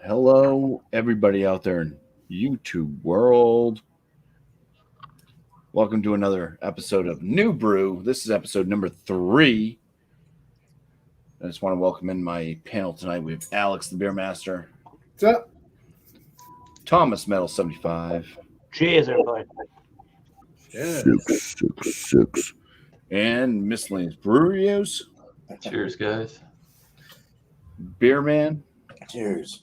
Hello, everybody out there in YouTube world. Welcome to another episode of New Brew. This is episode number 3. I just want to welcome in my panel tonight. We have Alex, the Beer Master. What's up? Thomas, Metal 75. Cheers, everybody. Yeah. 666. And Miscellaneous Breweries. Cheers, guys. Beer Man. Cheers.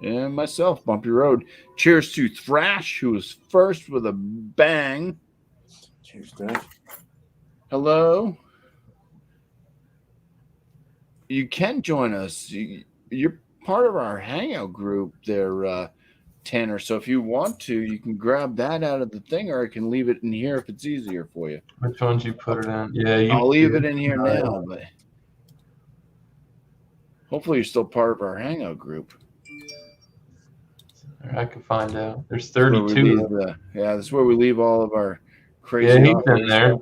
And myself, Bumpy Road. Cheers to Thrash, who was first with a bang. Cheers, Thrash. Hello. You can join us. You're part of our hangout group there, Tanner. So if you want to, you can grab that out of the thing, or I can leave it in here if it's easier for you. Which ones you put it in? Yeah, I'll leave it in here now, but hopefully you're still part of our hangout group. I can find out. There's That's where 32. that's where we leave all of our crazy. Yeah, he's in there.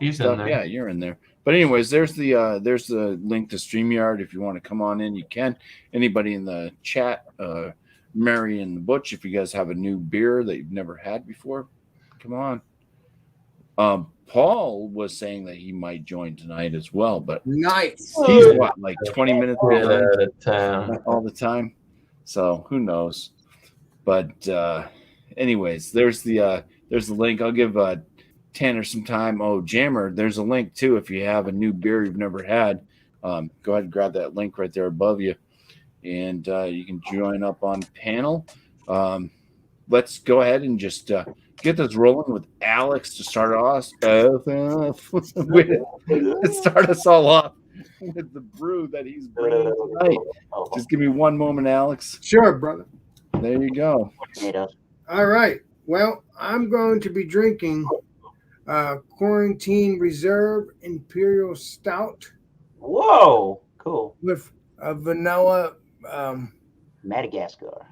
He's stuff. in there. Yeah, you're in there. But anyways, there's the link to StreamYard. If you want to come on in, you can. Anybody in the chat, Mary and the Butch, if you guys have a new beer that you've never had before, come on. Paul was saying that he might join tonight as well, but Nice. he's what, like 20 minutes Get behind out of town. all the time. So who knows? But anyways, there's the link. I'll give Tanner some time. Oh, Jammer, there's a link too. If you have a new beer you've never had, go ahead and grab that link right there above you, and you can join up on panel. Let's go ahead and just get this rolling with Alex to start us. Start us all off with the brew that he's bringing tonight. Just give me one moment, Alex. Sure, brother. There you go. All right. Well, I'm going to be drinking Quarantine Reserve Imperial Stout Whoa, cool. with a vanilla Madagascar.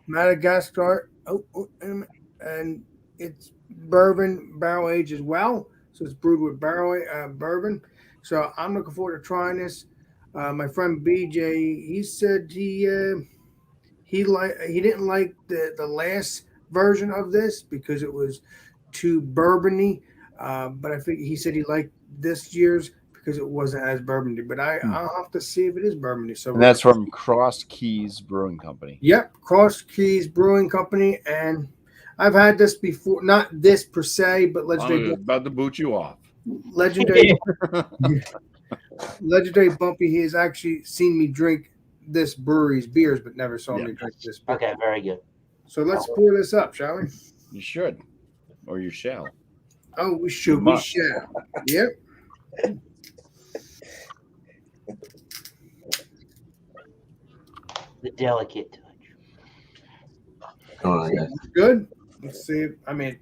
and it's bourbon barrel aged as well. So it's brewed with bourbon. So I'm looking forward to trying this. My friend BJ, he said he didn't like the last version of this because it was too bourbony. But I think he said he liked this year's because it wasn't as bourbony. But I'll have to see if it is bourbony. So And that's from Cross Keys Brewing Company. Yep, Cross Keys Brewing Company, and I've had this before. Not this per se, but I'm legendary about to boot you off. legendary BuMpY. He has actually seen me drink this brewery's beers, but never saw me drink this beer. Okay, very good. So let's pour this up, shall we? You should, or you shall. Oh, we should. You We must. shall. Yep. The delicate touch. Oh, yeah. Good. Let's see. I mean,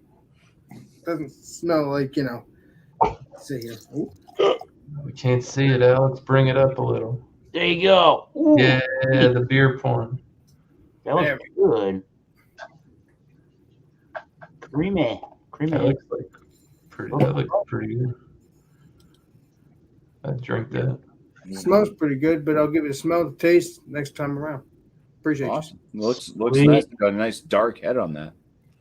it doesn't smell like, Let's see here. Ooh. We can't see it, Alex. Bring it up a little. There you go. Ooh, Yeah, the beer porn. that looks There good. Creamy. That looks like pretty. That looks pretty good. I'd drink that. Smells pretty good, but I'll give it a smell to taste next time around. Appreciate Awesome. Looks Sweet. nice. Got a nice dark head on that,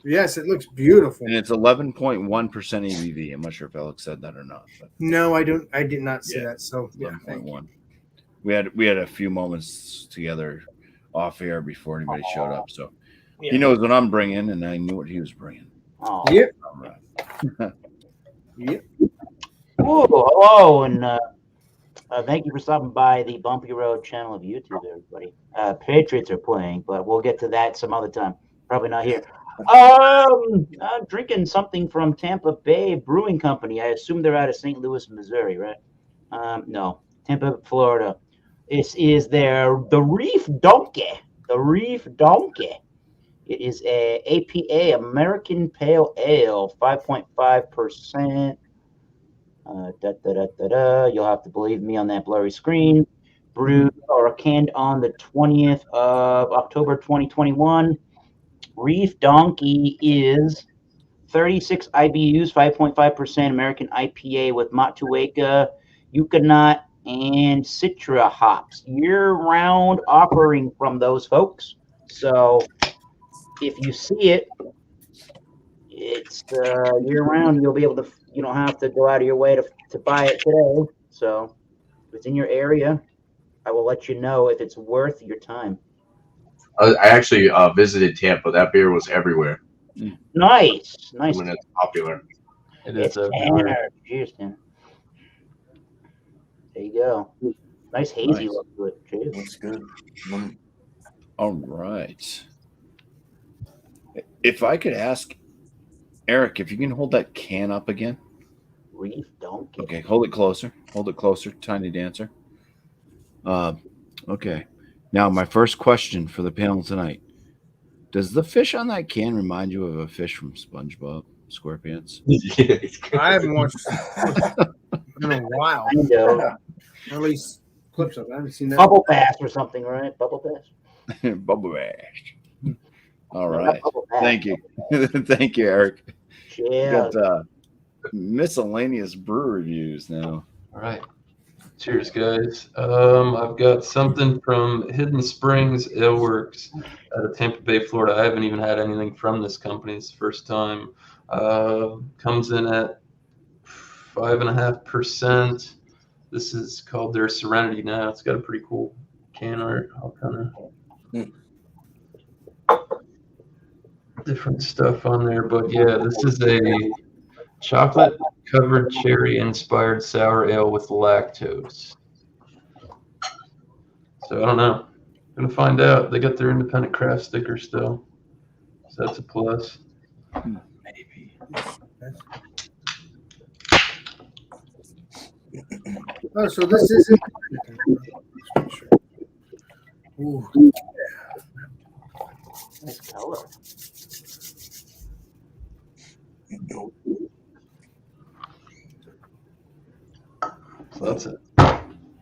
you. Yes, it looks beautiful. and it's 11.1% ABV. I'm not sure if Alex said that or not. But No, I don't. I did not say Yeah. that. So yeah, thank you. 11.1. We had a few moments together off air before anybody showed up, so Yeah. he knows what I'm bringing, and I knew what he was bringing. Oh. Yep. All right. Yep. Ooh, hello, and thank you for stopping by the Bumpy Road channel of YouTube, everybody. Patriots are playing, but we'll get to that some other time. Probably not here. I'm drinking something from Tampa Bay Brewing Company. I assume they're out of St. Louis, Missouri, right? No, Tampa, Florida. This is the Reef Donkey. The Reef Donkey. It is a APA, American Pale Ale, 5.5%. You'll have to believe me on that blurry screen. Brewed or canned on the 20th of October 2021. Reef Donkey is 36 IBUs, 5.5% American IPA with Motueka, Yukonot, and Citra hops. Year-round offering from those folks. So if you see it, it's year round. You'll be able to. You don't have to go out of your way to buy it today. So if it's in your area, I will let you know if it's worth your time. I actually visited Tampa. That beer was everywhere Nice. when it's popular. It It's is Tanner. Cheers, Tanner. There you go. Nice hazy Nice. look to it. Cheers. Looks good. All right. If I could ask Eric, if you can hold that can up again. Reef Donkey. Okay, hold it closer. Hold it closer, Tiny Dancer. Okay. Now, my first question for the panel tonight. Does the fish on that can remind you of a fish from SpongeBob SquarePants? I haven't watched in a while. Kind of. Or at least clips of it. I haven't seen that. Bubble Bass or something, right? Bubble Bass. Bubble Bash. All No, not right. Bubble Bass. Thank you. Thank you, Eric. Yeah. Got miscellaneous brew reviews now. All right. Cheers, guys. I've got something from Hidden Springs Ale Works out of Tampa Bay, Florida. I haven't even had anything from this company. It's the first time. Comes in at 5.5%. This is called their Serenity now. It's got a pretty cool can art. All kind of different stuff on there. But yeah, this is a chocolate covered cherry inspired sour ale with lactose. So I don't know. Gonna find out. They got their independent craft sticker still. So that's a plus. Maybe. Oh, so this is Ooh. Nice color. So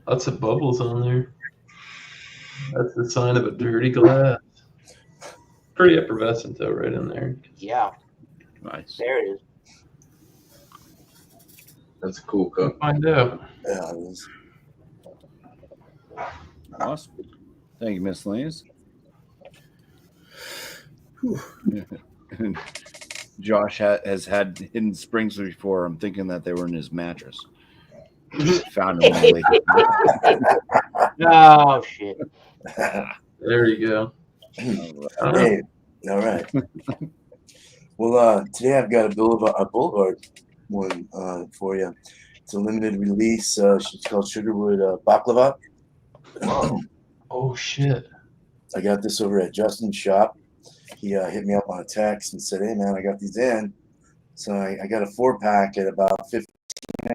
lots of bubbles on there. That's the sign of a dirty glass. Pretty effervescent though, right in there. Yeah. Nice. There it is. That's a cool We'll cup. find out. Yeah, it is. Awesome. Thank you, Miscellaneous. Josh has had Hidden Springs before. I'm thinking that they were in his mattress. Found them late. Oh shit. There you go. Hey, all right. Well, today I've got a Boulevard one for you. It's a limited release. It's called Sugarwood Baklava. Oh shit. I got this over at Justin's shop. He hit me up on a text and said, "Hey man, I got these in." So I got a 4-pack at about 15,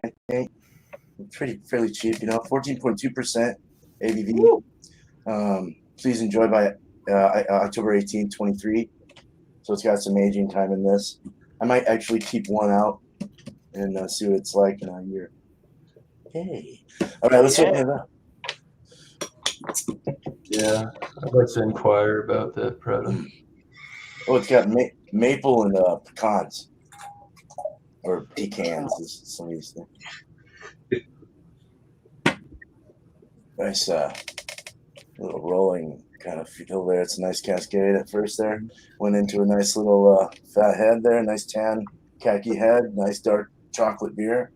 I think. Fairly cheap, 14.2% ABV. Please enjoy by October 18th, 23. So it's got some aging time in this. I might actually keep one out and see what it's like in a year. Hey. All right, let's open it up. Yeah. I'd like to inquire about that product. Oh, it's got maple and pecans. Or pecans, as some of these things. Nice little rolling kind of feel there. It's a nice cascade at first there. Went into a nice little fat head there. Nice tan khaki head. Nice dark chocolate beer.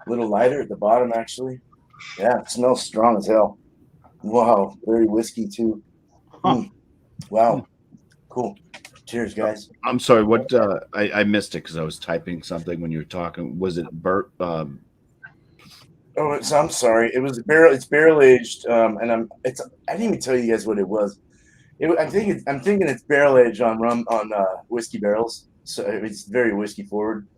A little lighter at the bottom, actually. Yeah, it smells strong as hell. Wow, very whiskey too. Wow, cool. Cheers, guys. I'm sorry. What? I missed it because I was typing something when you were talking. Was it Bert? Oh, I'm sorry. It was barrel. It's barrel aged, and I didn't even tell you guys what it was. I'm thinking it's barrel aged on rum on whiskey barrels, so it's very whiskey forward.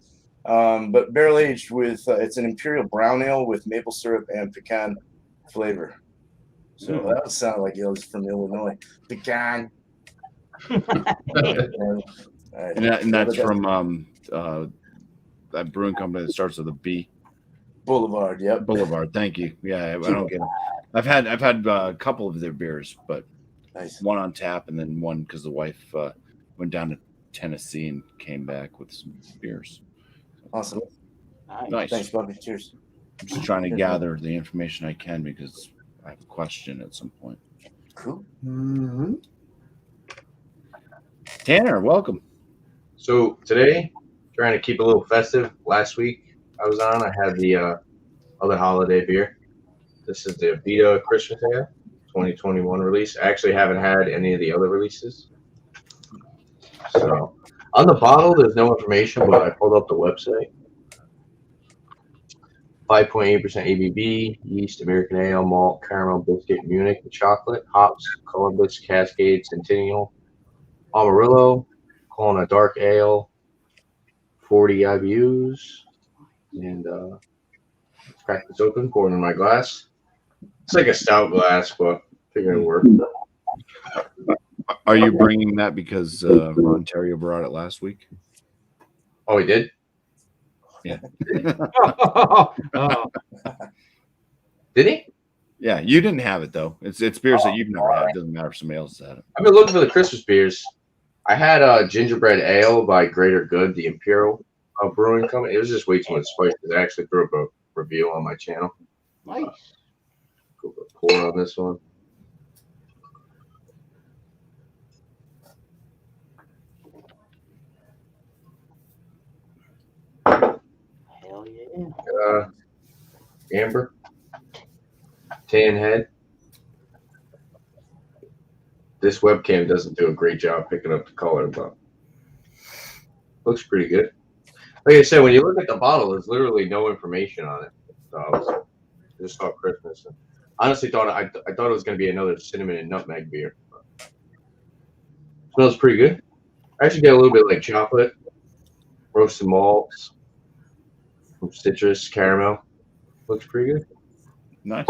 But barrel aged with it's an Imperial brown ale with maple syrup and pecan flavor. So that would sound like it was from Illinois. Pecan. And that's from that brewing company that starts with a B. Boulevard. Yep. Boulevard. Thank you. Yeah, I don't get it. I've had a couple of their beers, but Nice. one on tap and then one because the wife went down to Tennessee and came back with some beers. Awesome. Nice. Thanks, Bumpy. Cheers. I'm just trying to gather the information I can because I have a question at some point. Cool. Mm-hmm. Tanner, welcome. So today, trying to keep a little festive. Last week I had the other holiday beer. This is the Vita Christmas Ale 2021 release. I actually haven't had any of the other releases. So on the bottle, there's no information, but I pulled up the website. 5.8% ABV, yeast, American ale, malt, caramel, biscuit, Munich, and chocolate, hops, Columbus, Cascade, Centennial, Amarillo, calling a dark ale, 40 IBUs, and let's crack this open, pour it in my glass. It's like a stout glass, but I figured it worked. Are you bringing that because Ontario brought it last week? Oh, he did? Yeah. Oh, Did he? Yeah, you didn't have it though. It's beers that you've never had. It doesn't matter if somebody else has had it. I've been looking for the Christmas beers. I had Gingerbread Ale by Greater Good, the Imperial brewing company. It was just way too much spice. I actually threw up a review on my channel. nice. Go for a pour on this one. Hell yeah. Amber, tan head. This webcam doesn't do a great job picking up the color, but looks pretty good. Like I said, when you look at the bottle, there's literally no information on it. So I just saw Christmas. And honestly, I thought it was going to be another cinnamon and nutmeg beer. But smells pretty good. I actually get a little bit like chocolate, roasted malts, some citrus, caramel. Looks pretty good. Nice.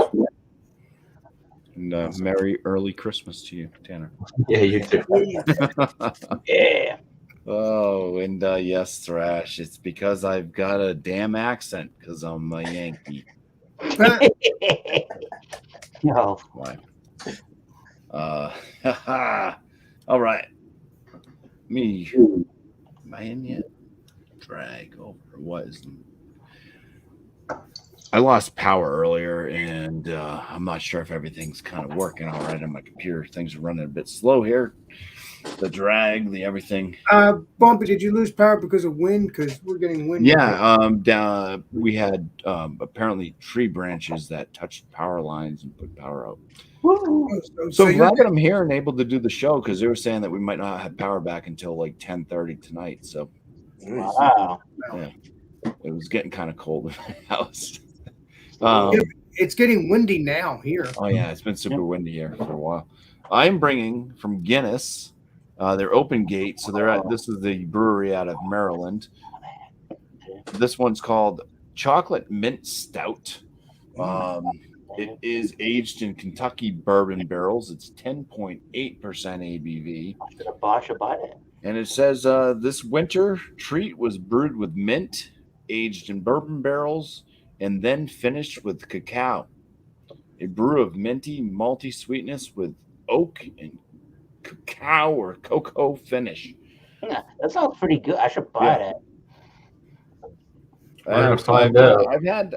And Merry early Christmas to you, Tanner. Yeah, you too. Yeah. Oh, and yes, Thrash. It's because I've got a damn accent because I'm a Yankee. No. Why? All right. Me. Am I in yet? Drag over. Was I lost power earlier, and I'm not sure if everything's kind of working all right on my computer. Things are running a bit slow here. The drag, the everything. BuMpy, did you lose power because of wind? Because we're getting wind. Yeah. We had apparently tree branches that touched power lines and put power out. So I'm glad that I'm here and able to do the show because they were saying that we might not have power back until like 10:30 tonight. So Wow. yeah, it was getting kind of cold in my house. It's getting windy now here. Oh yeah, it's been super windy here for a while. I'm bringing from Guinness. They're open gate, so this is the brewery out of Maryland. This one's called Chocolate Mint Stout. It is aged in Kentucky bourbon barrels. It's 10.8% ABV. Bosh about it. And it says this winter treat was brewed with mint, aged in bourbon barrels, and then finished with cacao. A brew of minty, malty sweetness with oak and cacao or cocoa finish. Yeah, that sounds pretty good. I should buy that. We're gonna find out.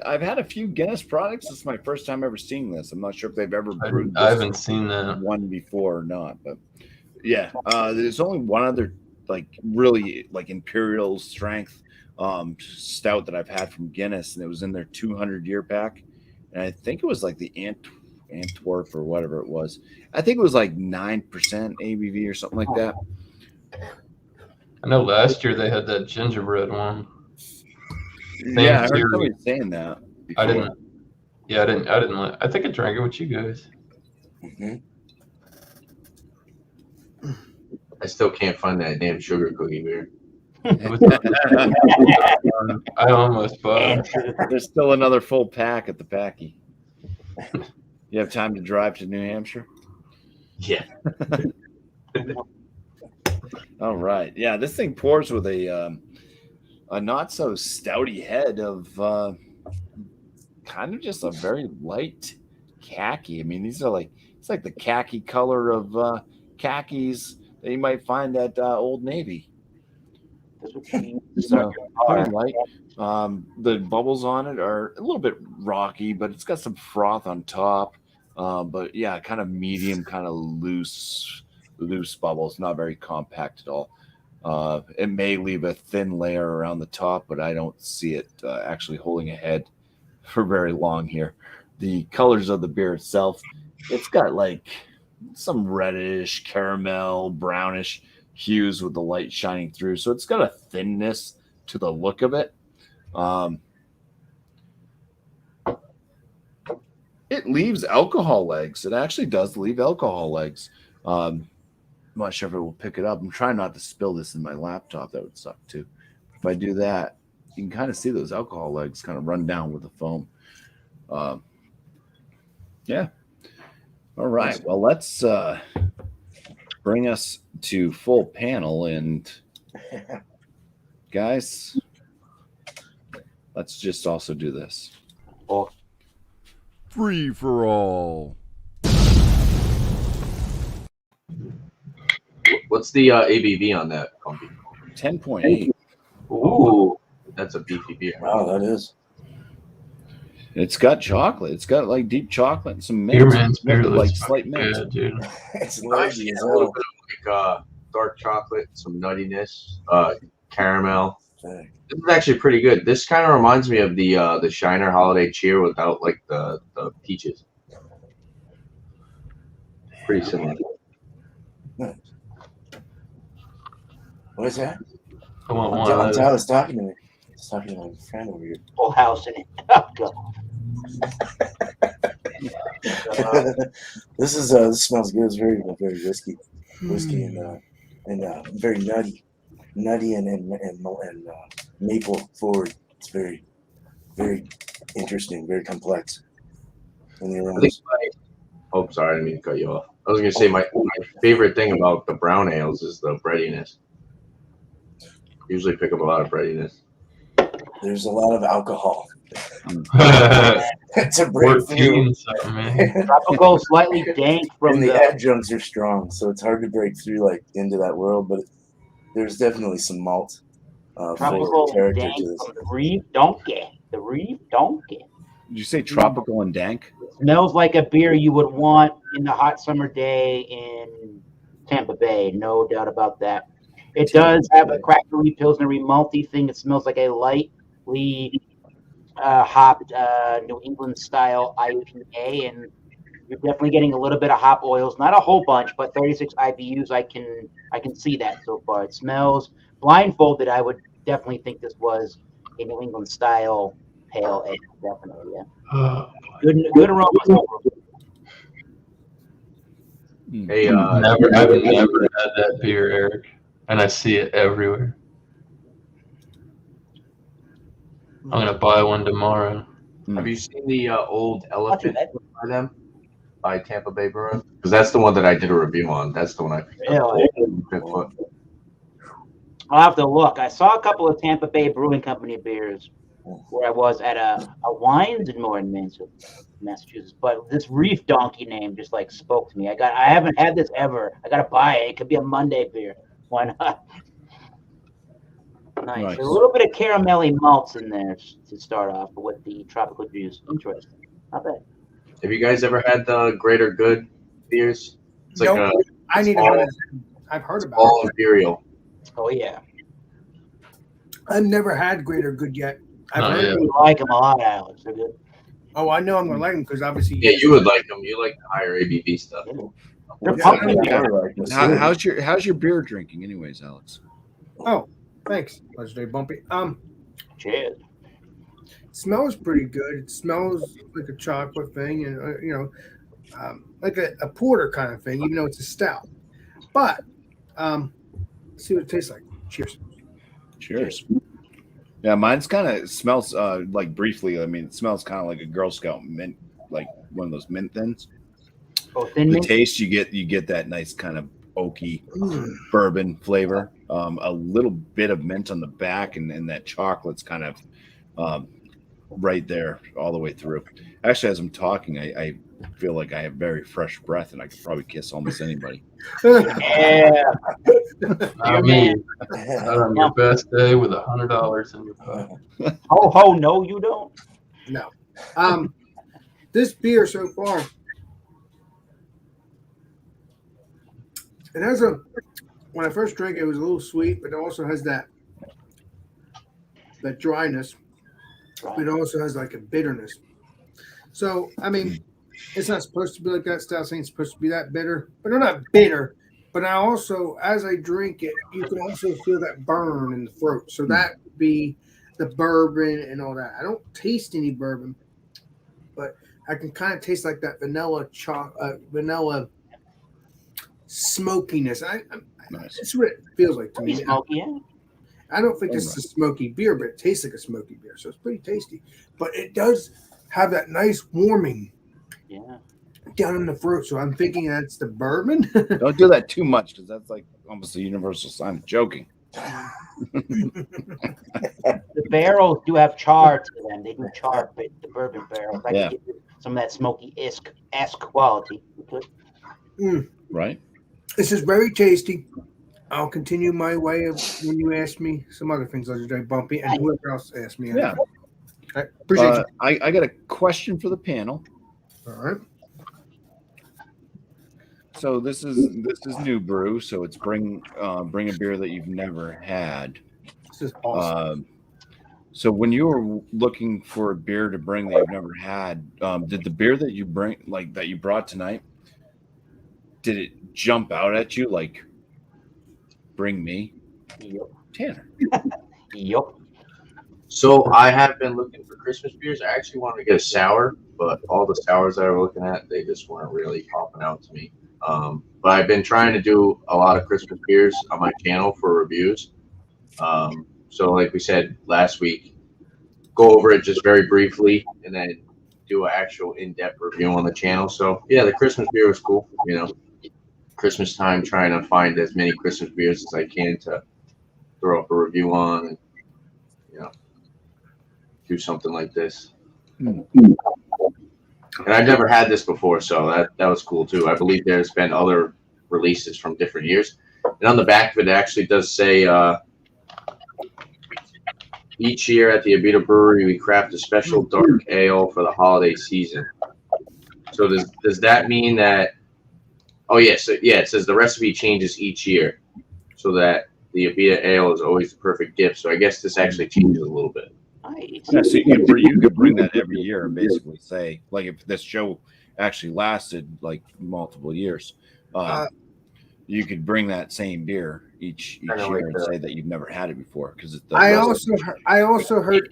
I've had a few Guinness products. This is my first time ever seeing this. I'm not sure if they've ever brewed I haven't seen that one before or not, but yeah, there's only one other like really like Imperial strength stout that I've had from Guinness, and it was in their 200-year pack, and I think it was like the Antwerp or whatever it was. I think it was like 9% ABV or something like that. I know last year they had that gingerbread one. Yeah, I heard somebody saying that. I didn't. Yeah, I didn't. I think I drank it with you guys. Mm-hmm. I still can't find that damn sugar cookie beer. I almost bought. There's still another full pack at the Packy. You have time to drive to New Hampshire? Yeah. All right. Yeah, this thing pours with a not so stouty head of kind of just a very light khaki. I mean, these are like it's like the khaki color of khakis that you might find at Old Navy. So very light. The bubbles on it are a little bit rocky, but it's got some froth on top. But yeah, kind of medium, kind of loose loose bubbles, not very compact at all. It may leave a thin layer around the top, but I don't see it actually holding a head for very long here. The colors of the beer itself, it's got like some reddish, caramel, brownish hues with the light shining through. So it's got a thinness to the look of it. It leaves alcohol legs. It actually does leave alcohol legs. I'm not sure if it will pick it up. I'm trying not to spill this in my laptop. That would suck too. If I do that, you can kind of see those alcohol legs kind of run down with the foam. Yeah. All right. Well, let's bring us to full panel. And guys, let's just also do this. Oh. Free for all. What's the ABV on that, BuMpY? 10.8. Ooh. That's a beefy beer. Wow, that is. It's got chocolate. It's got like deep chocolate and some mint. Beer man's beer like looks slight fucking mint. good, dude. It's I lazy see as a little hell. bit of like dark chocolate, some nuttiness, caramel. Dang. This is actually pretty good. This kind of reminds me of the Shiner Holiday Cheer without like the peaches. Pretty similar. Nice. What is that? I want one of those. Tyler's talking to me. He's talking to my friend over here. Full house in it. Oh, God. This smells good. It's very whiskey and very nutty and maple forward. It's very interesting, very complex. And the I think aromas. oh, sorry, I didn't mean to cut you off. I was gonna say my favorite thing about the brown ales is the breadiness. Usually pick up a lot of breadiness. There's a lot of alcohol. We're It's a breakthrough. feeding something, man. Tropical, slightly dank from And the the. adjuncts are strong, so it's hard to break through like into that world. But there's definitely some malt Tropical character dank to this. from the Reef Donkey. The Reef Donkey. Did you say tropical and dank? Smells like a beer you would want in the hot summer day in Tampa Bay. No doubt about that. It does have a crackery, pilsnery, malty thing. It smells like a lightly hopped New England style IPA, and you're definitely getting a little bit of hop oils. Not a whole bunch, but 36 IBUs. I can see that so far. It smells blindfolded. I would definitely think this was a New England style pale ale. Definitely, yeah. Good aroma. Hey, I've never had that beer, Eric, and I see it everywhere. I'm gonna buy one tomorrow. have you seen the old Elephant by them? By Tampa Bay Brewery? Because that's the one that I did a review on. That's the one I picked up. Really? Bigfoot. I'll have to look. I saw a couple of Tampa Bay Brewing Company beers where I was at a Wines and More in Massachusetts, but this Reef Donkey name just like spoke to me. I haven't had this ever. I gotta buy it. It could be a Monday beer. Why not? Nice. Nice. There's a little bit of caramelly malts in there to start off with the tropical juice. Interesting. Not bad. Have you guys ever had the Greater Good beers? It's like Nope. I need to have it. I've heard about all it. Imperial. Oh yeah. I've never had Greater Good yet. I've Not heard. yet. You like them a lot, Alex. They're good. Oh, I know I'm gonna like them because obviously. Yeah, you would like them. You like the higher ABV stuff. They're Yeah, pumpkin I beer. How's your beer drinking, anyways, Alex? Oh, thanks, Legendary BuMpY. Cheers. Smells pretty good. It smells like a chocolate thing, and like a porter kind of thing, even though it's a stout. But let's see what it tastes like. Cheers. Cheers. Yeah, mine's kind of smells like briefly. I mean, it smells kind of like a Girl Scout mint, like one of those mint thins. Oh, thin The mint. taste you get that nice kind of oaky bourbon flavor. A little bit of mint on the back, and that chocolate's kind of right there all the way through. Actually, as I'm talking, I feel like I have very fresh breath, and I could probably kiss almost anybody. Yeah. Not me. Not on your best day with $100 in your pocket. Ho ho, no, you don't. No. This beer so far, It has a. When I first drank it, it was a little sweet, but it also has that dryness. But it also has like a bitterness. So I mean, it's not supposed to be like that. Stouts ain't supposed to be that bitter, but they're not bitter. But I also, as I drink it, you can also feel that burn in the throat. So that would be the bourbon and all that. I don't taste any bourbon, but I can kind of taste like that vanilla smokiness. Nice. It's what it feels like to Pretty me. smoky, yeah. I don't think this is a smoky beer, but it tastes like a smoky beer, so it's pretty tasty. But it does have that nice warming Yeah. down in the throat. So I'm thinking that's the bourbon. Don't do that too much because that's like almost a universal sign of joking. The barrels do have char to them. They do char, but the bourbon barrels. I can give you some of that smoky-esque quality. Right. This is very tasty. I'll continue my way of when you ask me some other things, Legendary BuMpY, and whoever else asked me. Yeah. I appreciate you. I got a question for the panel. All right. So this is new brew. So it's bring a beer that you've never had. This is awesome. So when you were looking for a beer to bring that you've never had, did the beer that you brought tonight, did it jump out at you like bring me? Yep. Tanner. Yep. So I have been looking for Christmas beers. I actually wanted to get a sour, but all the sours that I was looking at, they just weren't really popping out to me. But I've been trying to do a lot of Christmas beers on my channel for reviews. So like we said last week, go over it just very briefly and then do an actual in-depth review on the channel. So yeah, the Christmas beer was cool. You know, Christmas time, trying to find as many Christmas beers as I can to throw up a review on and, you know, do something like this. And I've never had this before, so that was cool too. I believe there's been other releases from different years. And on the back of it actually does say, each year at the Brewery, we craft a special dark ale for the holiday season. So does that mean that? Oh yes, it says the recipe changes each year, so that the Abita ale is always the perfect gift. So I guess this actually changes a little bit. Nice. Yeah, so you could bring that every year and basically say, like, if this show actually lasted like multiple years, you could bring that same beer each year and say that you've never had it before because I also heard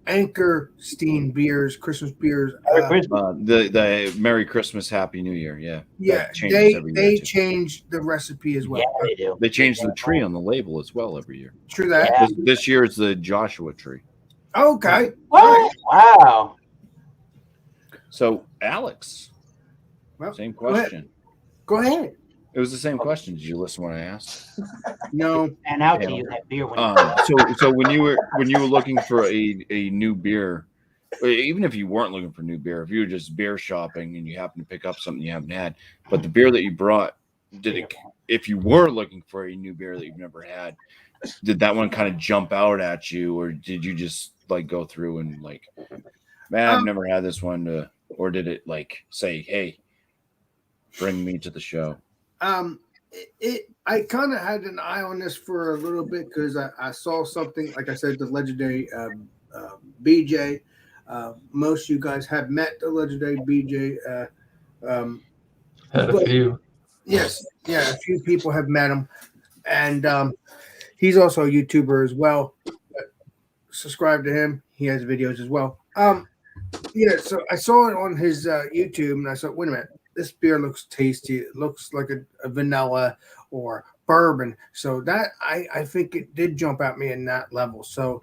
Anchorstein beers, Christmas beers. The Merry Christmas, Happy New Year. Yeah. Yeah, they change the recipe as well. Yeah, they do. They change the tree on the label as well every year. True that. Yeah. This year it's the Joshua tree. Okay. What? Wow. So Alex, Well, same question. Go ahead. It was the same question. Did you listen when I asked? No. And out to you that beer when so when you were looking for a new beer, even if you weren't looking for new beer, if you were just beer shopping and you happened to pick up something you haven't had, but the beer that you brought, if you were looking for a new beer that you've never had, did that one kind of jump out at you, or did you just like go through and like, man, I've never had this one, or did it like say, hey, bring me to the show? I kind of had an eye on this for a little bit because I saw something, like I said, the legendary BJ. Most of you guys have met the legendary BJ. Had a few. Yes, yeah, a few people have met him, and he's also a YouTuber as well. Subscribe to him; he has videos as well. Yeah, so I saw it on his YouTube, and I thought, wait a minute. This beer looks tasty. It looks like a vanilla or bourbon. So that I think it did jump at me in that level. So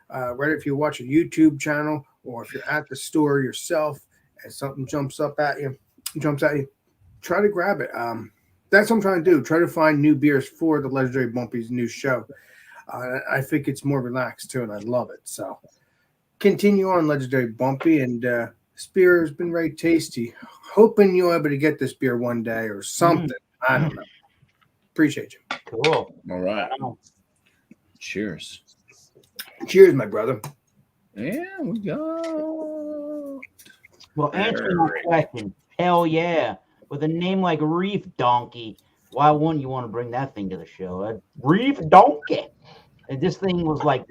whether if you watch a YouTube channel or if you're at the store yourself and something jumps at you, try to grab it. That's what I'm trying to do. Try to find new beers for the Legendary BuMpY's new show. I think it's more relaxed too, and I love it. So continue on, Legendary BuMpY, and this beer has been very tasty. Hoping you'll be able to get this beer one day or something. I don't know. Appreciate you. Cool. All right. Cheers. Cheers, my brother. Yeah, we go. Well, answering my question, hell yeah. With a name like Reef Donkey, why wouldn't you want to bring that thing to the show? A Reef Donkey. And this thing was like,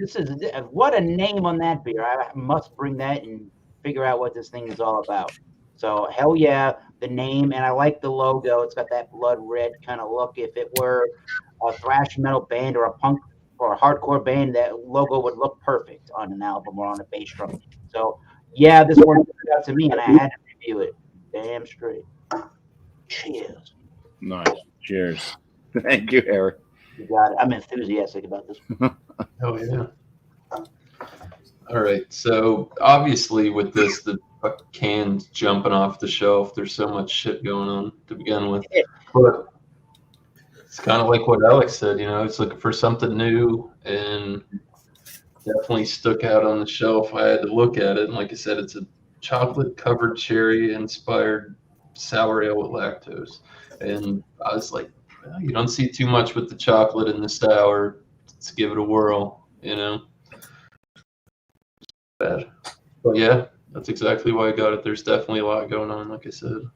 what a name on that beer. I must bring that and figure out what this thing is all about. So hell yeah, the name, and I like the logo. It's got that blood red kind of look. If it were a thrash metal band or a punk or a hardcore band, that logo would look perfect on an album or on a bass drum. So yeah, this one stood out to me, and I had to review it. Damn straight. Cheers. Nice. Cheers. Thank you, Eric. You got it. I'm enthusiastic about this. Oh yeah. All right. So obviously with this, the cans jumping off the shelf. There's so much shit going on to begin with. But it's kind of like what Alex said. It's looking for something new, and definitely stuck out on the shelf. I had to look at it, and like I said, it's a chocolate-covered cherry-inspired sour ale with lactose. And I was like, well, you don't see too much with the chocolate and the sour. Let's give it a whirl, Bad. But yeah, that's exactly why I got it. There's definitely a lot going on, like I said.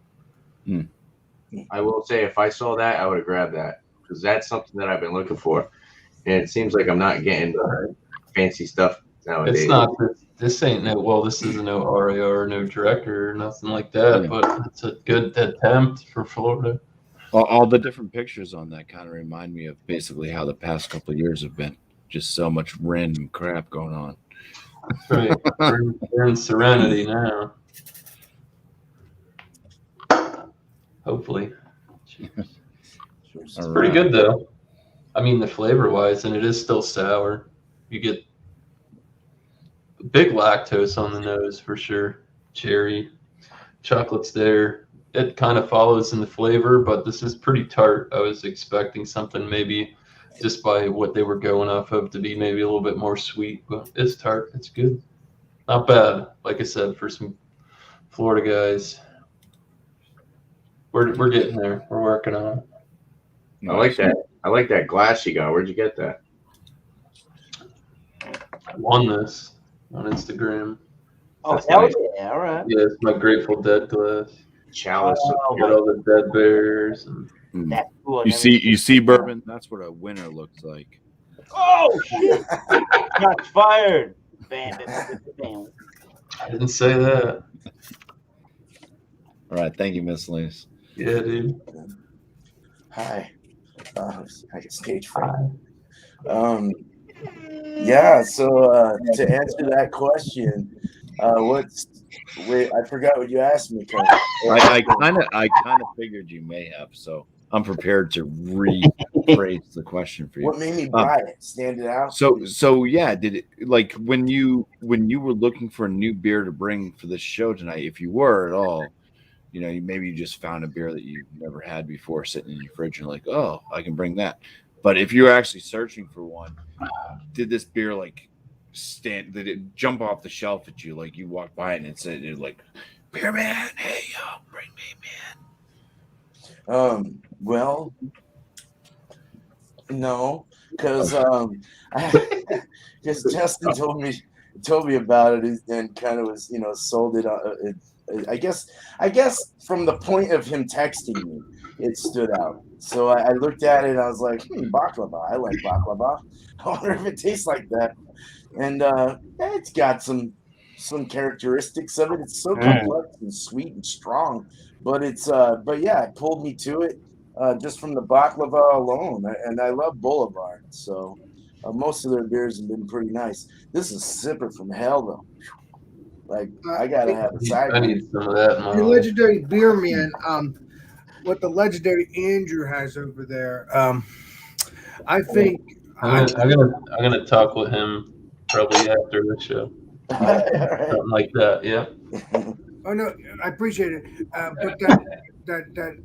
I will say, if I saw that, I would have grabbed that, because that's something that I've been looking for. And it seems like I'm not getting fancy stuff nowadays. It's not. This ain't no. Well, this isn't no RAR or no director or nothing like that. Yeah. But it's a good attempt for Florida. All the different pictures on that kind of remind me of basically how the past couple of years have been. Just so much random crap going on. That's right. We're in Serenity now. Hopefully. It's All pretty right. good though. I mean, the flavor wise, and it is still sour. You get big lactose on the nose for sure. Cherry, chocolate's there. It kind of follows in the flavor, but this is pretty tart. I was expecting something maybe just by what they were going off of to be maybe a little bit more sweet, but it's tart. It's good. Not bad. Like I said, for some Florida guys, we're getting there. We're working on it. I like that. I like that glass you got. Where'd you get that? I won this on Instagram. Oh, That's hell nice. yeah. All right. Yeah, it's my Grateful Dead glass. Chalice. Oh, Got all the Dead Bears. And that's cool. You see, Bourbon? That's what a winner looks like. Oh, shit. Shots fired. Bam, bam, bam, bam. I didn't say that. All right. Thank you, Miscellaneous. Yeah, dude. Hi. I get stage fright. Yeah, so to answer that question, I forgot what you asked me. I kind of figured you may have, so I'm prepared to rephrase the question for you. What made me buy it? Stand it out? So yeah, did it, like when you were looking for a new beer to bring for this show tonight, if you were at all, maybe you just found a beer that you've never had before sitting in your fridge and like, oh, I can bring that. But if you're actually searching for one, did this beer did it jump off the shelf at you? Like you walked by it and it said, like, beer man, hey, yo, bring me, man. Well, no, because Justin told me about it and kind of was, sold it. I guess from the point of him texting me, it stood out. So I looked at it and I was like, baklava. I like baklava. I wonder if it tastes like that. And it's got some characteristics of it. It's so complex and sweet and strong, but it pulled me to it just from the baklava alone. And I love Boulevard, so most of their beers have been pretty nice. This is sipping from hell, though. Like I gotta have a side. I need some of that in my The life. legendary beer man, what the legendary Andrew has over there. I think I'm gonna talk with him probably after the show. Something like that, yeah. Oh no, I appreciate it. But that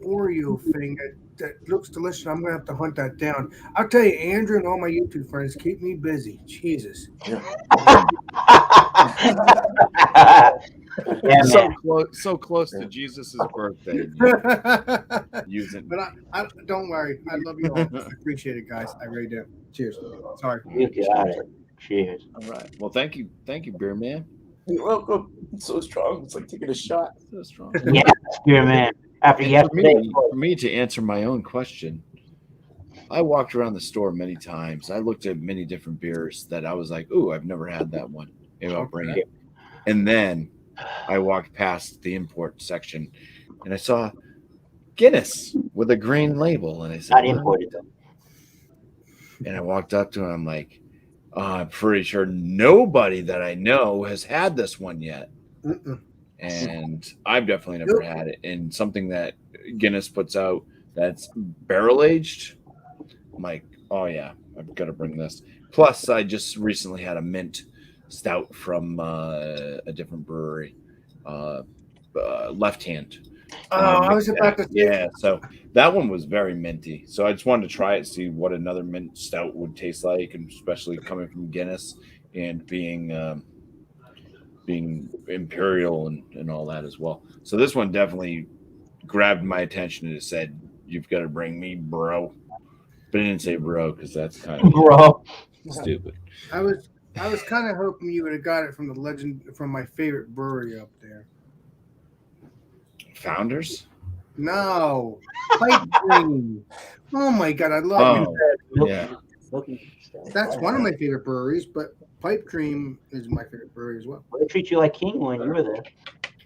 Oreo thing that looks delicious. I'm gonna have to hunt that down. I'll tell you, Andrew and all my YouTube friends keep me busy. Jesus. Yeah, So close to Jesus' birthday. Using. But I don't worry. I love you all. I appreciate it, guys. I really do. Cheers. Sorry. You got it. Cheers. All right. Well, thank you, beer man. You're welcome. It's so strong. It's like taking a shot. So strong. Yeah, beer man. After And yesterday, for me to answer my own question, I walked around the store many times. I looked at many different beers that I was like, "Ooh, I've never had that one. Maybe I'll bring it." And then I walked past the import section, and I saw Guinness with a green label, and I said, not "What?" imported though. And I walked up to him. I'm like, I'm pretty sure nobody that I know has had this one yet. Mm-mm. And I've definitely never had it. And something that Guinness puts out that's barrel aged, I'm like, oh yeah, I've got to bring this. Plus, I just recently had a mint stout from a different brewery, Left Hand. Oh, I was about to say. Yeah, so that one was very minty. So I just wanted to try it, see what another mint stout would taste like, and especially coming from Guinness and being Imperial and all that as well. So this one definitely grabbed my attention and it said, "You've got to bring me, bro." But it didn't say bro because that's kind of Bro, stupid. I was kind of hoping you would have got it from the legend from my favorite brewery up there. Founders? No, Pipe Dream. Oh my god, I love it. Yeah. That's one of my favorite breweries, but Pipe Dream is my favorite brewery as well. they treat you like king when you were there.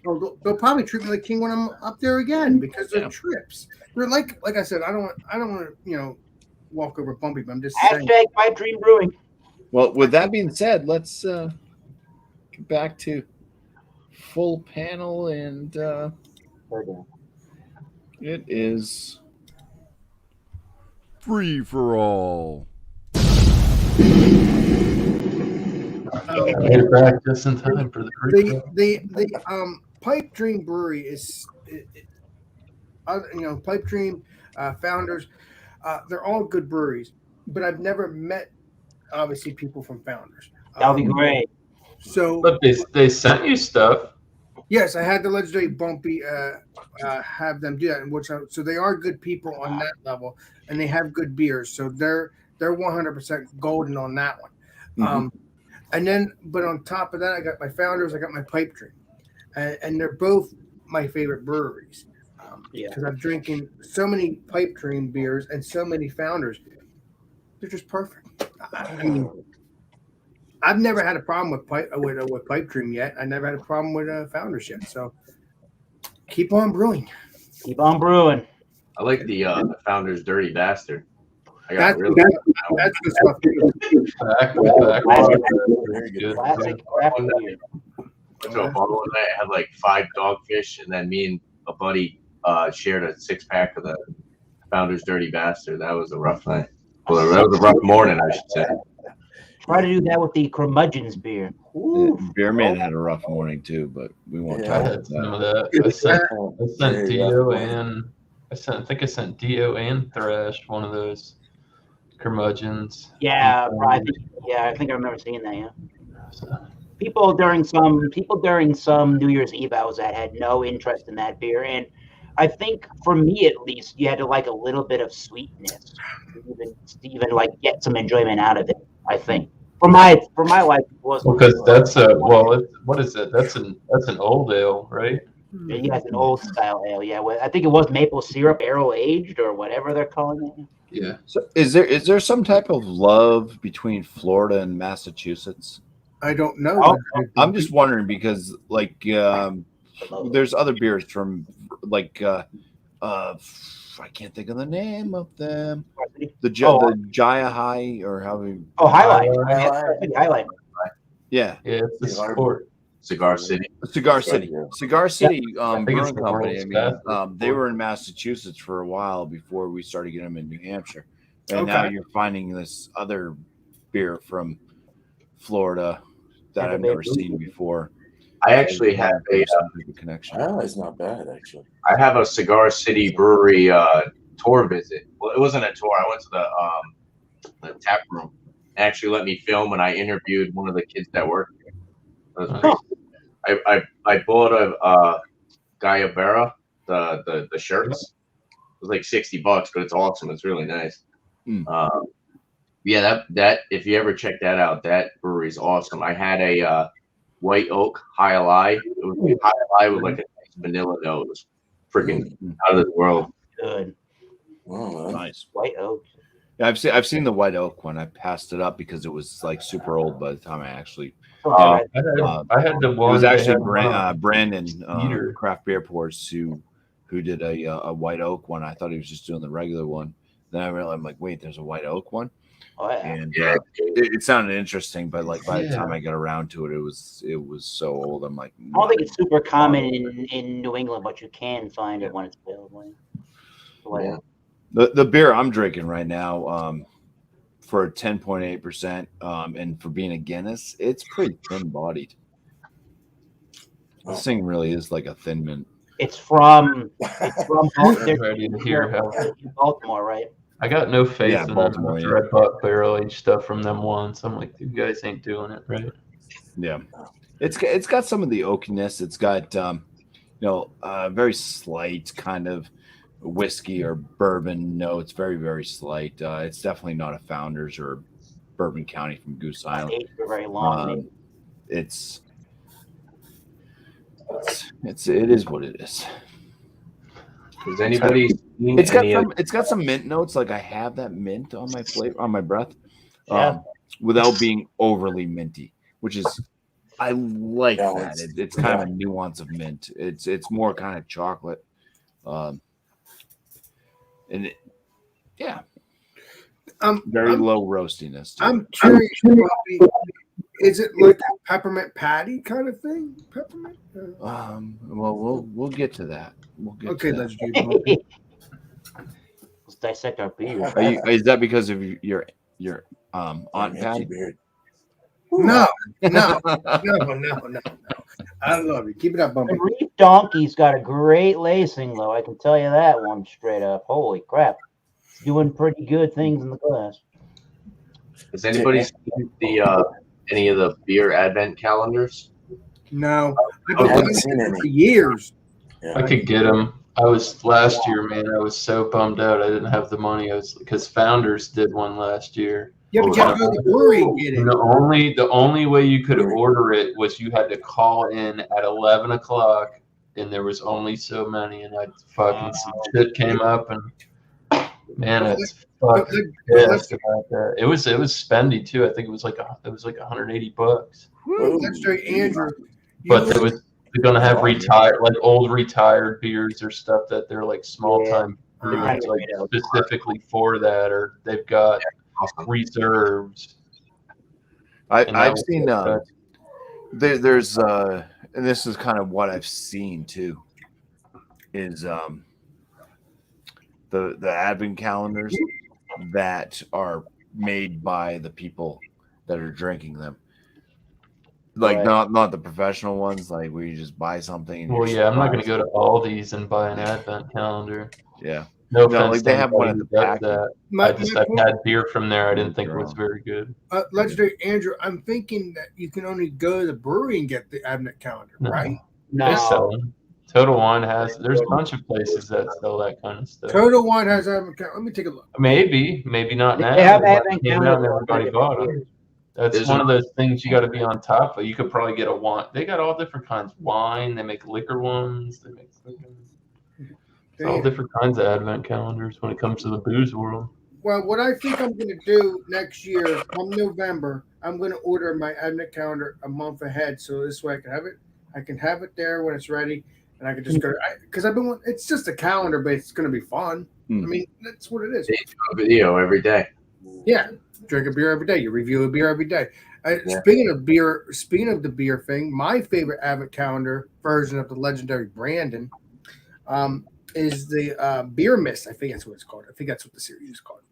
Oh, they'll probably treat me like king when I'm up there again because they're trips. They're like I said, I don't want to walk over BuMpY, but I'm just saying. Hashtag Pipe Dream Brewing. Well, with that being said, let's get back to full panel, and it is free for all. I made it back just in time for the The Pipe Dream Brewery is, Pipe Dream, Founders, they're all good breweries, but I've never met obviously people from Founders. That'll be great. So, But they sent you stuff. yes, I had the legendary BuMpY have them do that, so they are good people on that level, and they have good beers, so they're 100% golden on that one. Mm-hmm. And then, but on top of that, I got my Founders, I got my Pipe Dream, and they're both my favorite breweries. Because I'm drinking so many Pipe Dream beers and so many Founders, they're just perfect. I mean, I've never had a problem with Pipe Dream yet. I never had a problem with Founders yet. So keep on brewing. Keep on brewing. I like the Founders Dirty Bastard. I That's got that's the stuff. Back. Classic. Good. Classic craft beer. Went to a bar one night. I had like 5 dogfish, and then me and a buddy shared a 6-pack of the Founders Dirty Bastard. That was a rough night. Well, that was a rough morning, I should say. Try to do that with the Curmudgeon's beer. Ooh. Beerman had a rough morning too, but we won't I talk had about some that. of that. I sent Dio and I sent Dio and Thrash one of those curmudgeons. Yeah, I think I remember seeing that. Yeah. People during some New Year's Eve I was at had no interest in that beer, and I think for me at least, you had to like a little bit of sweetness to even like get some enjoyment out of it. I think for my life it was Because that's what is it? That's an old ale, right? Yeah, it's an old style ale. Yeah, I think it was maple syrup barrel aged or whatever they're calling it. Yeah. So is there some type of love between Florida and Massachusetts? I don't know. Oh, I'm just wondering because like there's other beers from like I can't think of the name of them. The Jaya High or how we Highlight. Highlight. Yeah. Yeah, it's the sport. Cigar City. Cigar City. Cigar City think it's Brewing the Company. world's I mean, fastest they were in Massachusetts for a while before we started getting them in New Hampshire. And now you're finding this other beer from Florida that I've never seen before. I actually have a connection. Highlight's not bad, actually. I have a Cigar City Brewery tour visit. Well, it wasn't a tour. I went to the tap room. They actually let me film, and I interviewed one of the kids that worked there. That was pretty I bought a Gayabera, the shirts. It was like $60, but it's awesome. It's really nice. Yeah, that if you ever check that out, that brewery's awesome. I had a White Oak High Lie. It was High Lie with like a nice vanilla nose. freaking out of this world. Good. Oh, man. Nice. White oak. Yeah, I've seen the white oak one. I passed it up because it was like super old by the time I actually. Oh, I had the It one. was they actually had Brandon Peter. Craft Beer Pours who did a white oak one. I thought he was just doing the regular one. Then I realized, I'm like, wait, there's a white oak one, oh yeah. and it sounded interesting, but like by the time I got around to it, it was so old. I'm like, I don't think it's super common in New England, but you can find it when it's available. Yeah. The beer I'm drinking right now, for 10.8%, and for being a Guinness, it's pretty thin bodied. This thing really is like a thin mint. It's from I'm ready to hear how. Baltimore, right? I got no faith Yeah, in Baltimore, them after I bought barrel aged stuff from them once. I'm like, you guys ain't doing it right. Yeah, it's got some of the oakiness. It's got very slight kind of whiskey or bourbon notes. Very, very slight. It's definitely not a Founders or Bourbon County from Goose Island. Aged for very long. It is what it is. Has anybody seen It's got some mint notes. Like I have that mint on my flavor, on my breath, without being overly minty, which is I like that. It's kind of a nuance of mint. It's more kind of chocolate, and very low roastiness. I'm curious. Bobby, is it like a peppermint patty kind of thing? Peppermint? Well, we'll get to that. Let's do it. Let's dissect our beer. Is that because of your Aunt Patty? No. I love you. Keep it up, The BuMpy. Reef Donkey's got a great lacing, though. I can tell you that one straight up. Holy crap. It's doing pretty good things in the glass. Has anybody seen any of the beer advent calendars? No. I haven't seen any for years. Yeah. I could get them. I was last year, man. I was so bummed out. I didn't have the money. Because Founders did one last year. Yeah, but you have to go to the brewery and get it. The only way you could order it was you had to call in at 11 o'clock, and there was only so many, and some shit came up, and man, it's fucking pissed about that. It was spendy too. I think it was like $180. That's straight, Andrew. But they're gonna have old retired beers or stuff that they're like small time brewers, like specifically for that, or they've got reserves. I've seen there's and this is kind of what I've seen too, is the advent calendars that are made by the people that are drinking them. Like not the professional ones, like where you just buy something. And Well, yeah, I'm not going to go to Aldi's and buy an advent calendar. Yeah, no, like they have one at the back. I've had beer from there. I didn't think it was very good. Legendary Andrew, I'm thinking that you can only go to the brewery and get the advent calendar, right? They sell them. Total Wine has. There's a bunch of places that sell that kind of stuff. Total Wine has advent calendar. Let me take a look. Maybe not now. They have advent calendar. Everybody bought them. That's one of those things you got to be on top of. You could probably get a wine. They got all different kinds of wine. They make liquor ones. They make all different kinds of advent calendars when it comes to the booze world. Well, what I think I'm going to do next year, come November, I'm going to order my advent calendar a month ahead, so this way I can have it. I can have it there when it's ready, and I can just go. Because it's just a calendar, but it's going to be fun. I mean, that's what it is. A video every day. Yeah. Drink a beer every day. You review a beer every day. Speaking of the beer thing, my favorite advent calendar version of the legendary Brandon is the Beer Miss. I think that's what it's called. I think that's what the series is called.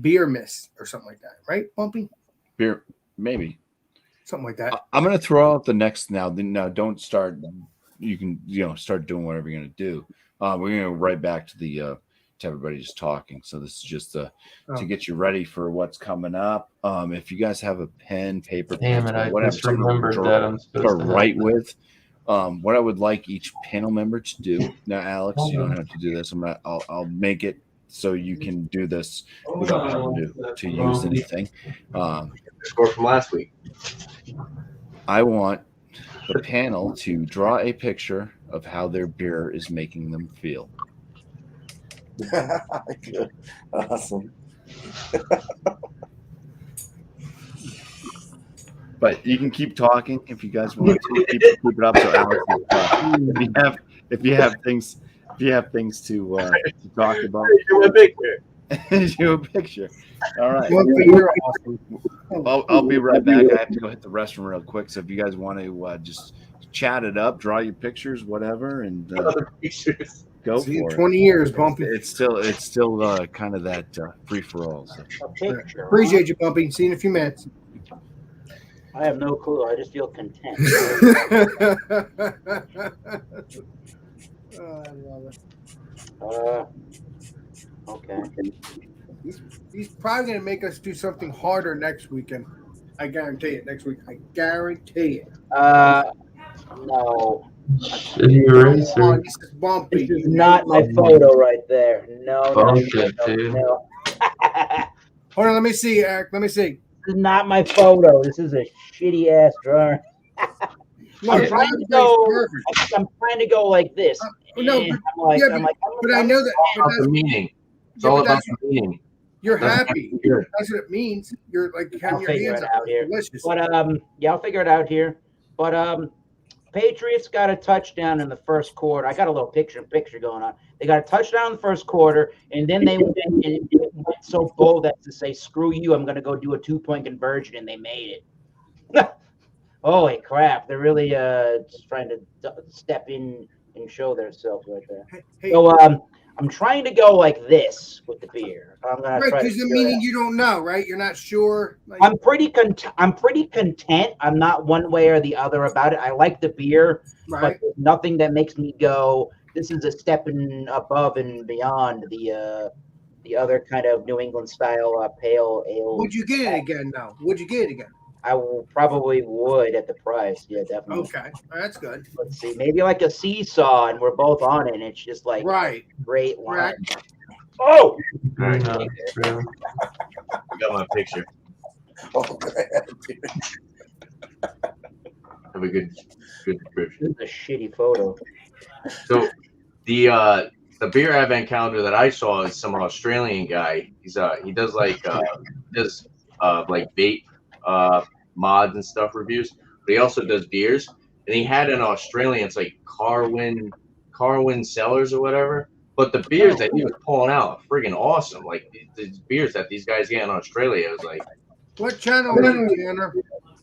Beer Miss or something like that, right, BuMpy? Beer, maybe something like that. I'm gonna throw out the next now. Don't start. You can start doing whatever you're gonna do. We're gonna go right back to the. To everybody just talking. So this is just to get you ready for what's coming up. If you guys have a pen, paper, whatever, just remembered that I'm supposed to write with. What I would like each panel member to do. Now, Alex, you don't have to do this. I'll make it so you can do this without having to use anything. Score from last week. I want the panel to draw a picture of how their beer is making them feel. Good. Awesome. But you can keep talking if you guys want to. Keep it up. So Alex, if you have things to talk about, Do a picture. do a picture. All right. BuMpy, you're awesome. I'll be right back. I have to go hit the restroom real quick. So if you guys want to just chat it up, draw your pictures, whatever, and Other pictures. go See you in for it. 20 years, BuMpy. It's still kind of that free for all. So. A picture. huh? Appreciate you, BuMpy. See you in a few minutes. I have no clue. I just feel content. Oh, I love it. Okay. He's probably going to make us do something harder next weekend. I guarantee it. Next week, I guarantee it. No. Shitty Oh, eraser. this is BuMpy. This is not my photo right there. No, Bump no, it, dude. no. Hold on, let me see, Eric. Let me see. This is not my photo. This is a shitty ass drawing. Look, I'm trying to it's go. perfect. I'm trying to go like this. No, And but, but I know that. But About the that's, meaning. It's Yeah, all but about that's- the meaning. you're That's happy. good. That's what it means. You're like I'll having your figure hands it up. out here. It's delicious. But yeah, I'll figure it out here. But Patriots got a touchdown in the first quarter. I got a little picture going on. They got a touchdown in the first quarter, and then they went so bold as to say, "Screw you! I'm going to go do a 2-point conversion," and they made it. Holy crap! They're really just trying to step in and show themselves right there. Hey, So I'm trying to go like this with the beer. I'm gonna right, try to because the figure it meaning out. you don't know, right? You're not sure. Like, I'm pretty content. I'm not one way or the other about it. I like the beer, right. but there's nothing that makes me go, this is a step above and beyond the other kind of New England style pale ale. Would you get it again, though? Would you get it again? I will probably would at the price. Yeah, definitely. Okay, that's good. Let's see, maybe like a seesaw, and we're both on it. And it's just like Right. great line. Right. Oh, Right. Yeah. I got my picture. Oh, crap, dude. Have a good description. this is a shitty photo. So the beer I've encountered that I saw is some Australian guy. He does like vape mods and stuff reviews, but he also does beers. And he had an Australian, it's like Carwyn Cellars or whatever. But the beers that he was pulling out are friggin' awesome. Like the beers that these guys get in Australia is like What channel is it, Tanner?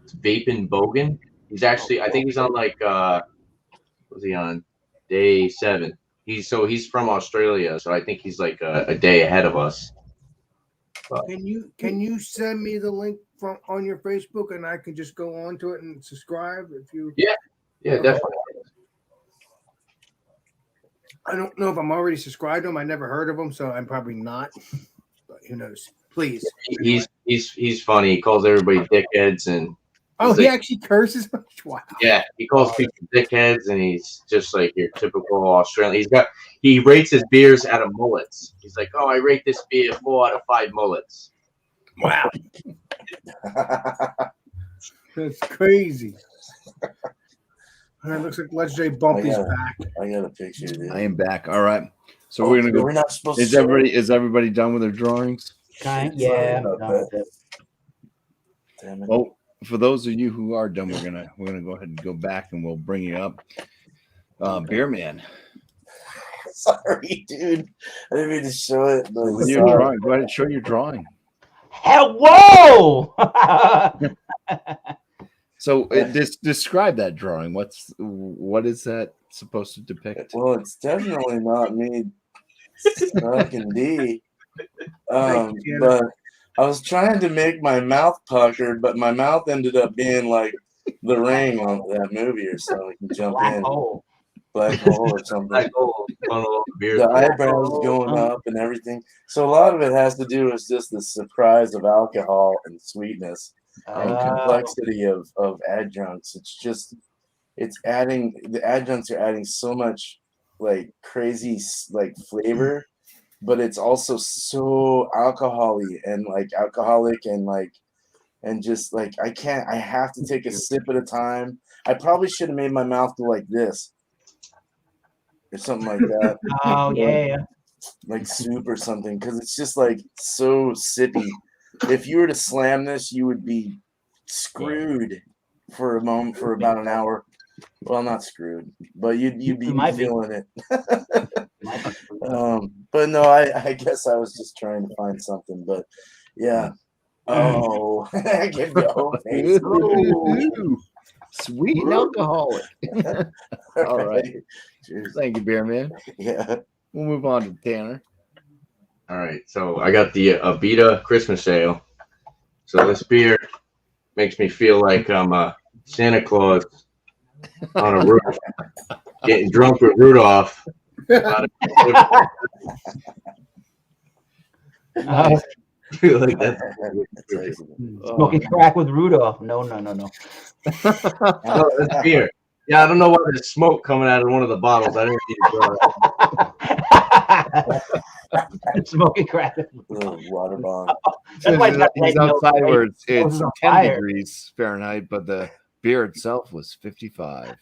it's Vapin' Bogan. He's actually, I think he's on like was he on day 7? He's from Australia, so I think he's like a day ahead of us. Can you send me the link from on your Facebook and I can just go on to it and subscribe if you? Yeah, definitely. I don't know if I'm already subscribed to him. I never heard of him, so I'm probably not. But who knows? Please. He's funny. He calls everybody dickheads and Oh, he actually curses. Wow. yeah, he calls people dickheads and he's just like your typical Australian. He rates his beers out of mullets. He's like, oh, I rate this beer 4 out of 5 mullets. Wow. That's crazy. It looks like Legendary BuMpy's back. I got a picture, dude. I am back. All right. So we're gonna go. We're not supposed Is to. everybody done with their drawings? Yeah. Sorry about I'm done with it. Damn it. Well, for those of you who are done, we're gonna go ahead and go back and we'll bring you up. Beer Man. Sorry, dude. I didn't mean to show it. But With your drawing, go ahead and show your drawing. Hello. So describe that drawing. What is that supposed to depict? Well, it's definitely not me sucking D. But I was trying to make my mouth puckered, but my mouth ended up being like the ring on that movie or so. You can jump Black in. hole. Black hole or something. Like, oh, funnel of beer. The eyebrows going up and everything. So a lot of it has to do with just the surprise of alcohol and sweetness and complexity of adjuncts. The adjuncts are adding so much like crazy like flavor, but it's also so alcoholic and just like I have to take a sip at a time. I probably should have made my mouth go like this. or something like that. Oh yeah. Like soup or something, because it's just like so sippy. If you were to slam this, you would be screwed for a moment, for about an hour. Well, not screwed, but you'd be feeling it. But no, I guess I was just trying to find something. But yeah. Oh, I give you a whole face. Sweet and alcoholic. All right. Cheers. Thank you, Beer Man. Yeah. We'll move on to Tanner. All right, so I got the Abita Christmas Ale. So this beer makes me feel like I'm Santa Claus on a roof, getting drunk with Rudolph. Nice. Feel like that. Smoking crack with Rudolph. No. No, that's beer. Yeah, I don't know why there's smoke coming out of one of the bottles. I didn't need to draw Smoking crack. Water bomb. That's why it's not He's like outside no, where it's It was 10 on fire. degrees Fahrenheit, but the beer itself was 55.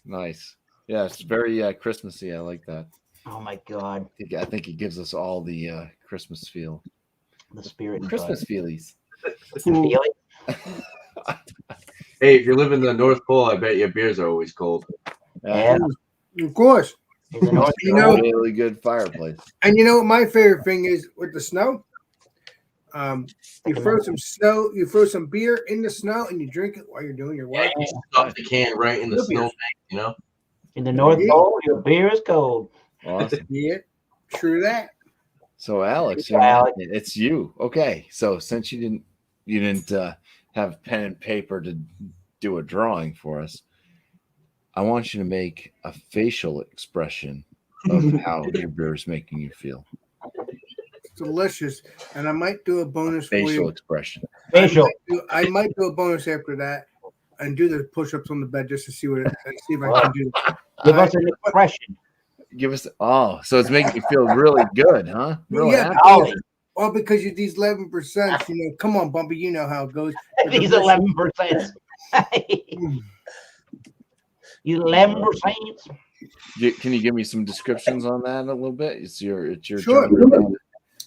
Nice. Yeah, it's very Christmassy. I like that. Oh my God. I think it gives us all the Christmas feel. The spirit. and Christmas feelies. vibe. You feel it? Hey, if you live in the North Pole, I bet your beers are always cold. Yeah. Of course. In the North You know- really good fireplace. And you know what my favorite thing is with the snow? You throw some snow, you throw some beer in the snow, and you drink it while you're doing your work. Yeah. Stuff the can right in the snowbank, you know? In the North Pole, your beer is cold. Awesome. Yeah, true that. So Alex, Yeah, Alex. it's you. Okay. So since you didn't have pen and paper to do a drawing for us, I want you to make a facial expression of how your beer is making you feel. Delicious. And I might do a bonus for Facial you. expression. Facial. I might do a bonus after that and do the push-ups on the bed just to see what see if I can do. Give us an expression. Give us so it's making you feel really good, huh? Really Yeah. happy? Ollie. Well, because you're these 11%, you know, come on, BuMpy, you know how it goes. These 11%. You 11%. Can you give me some descriptions on that a little bit? It's your Sure. turn.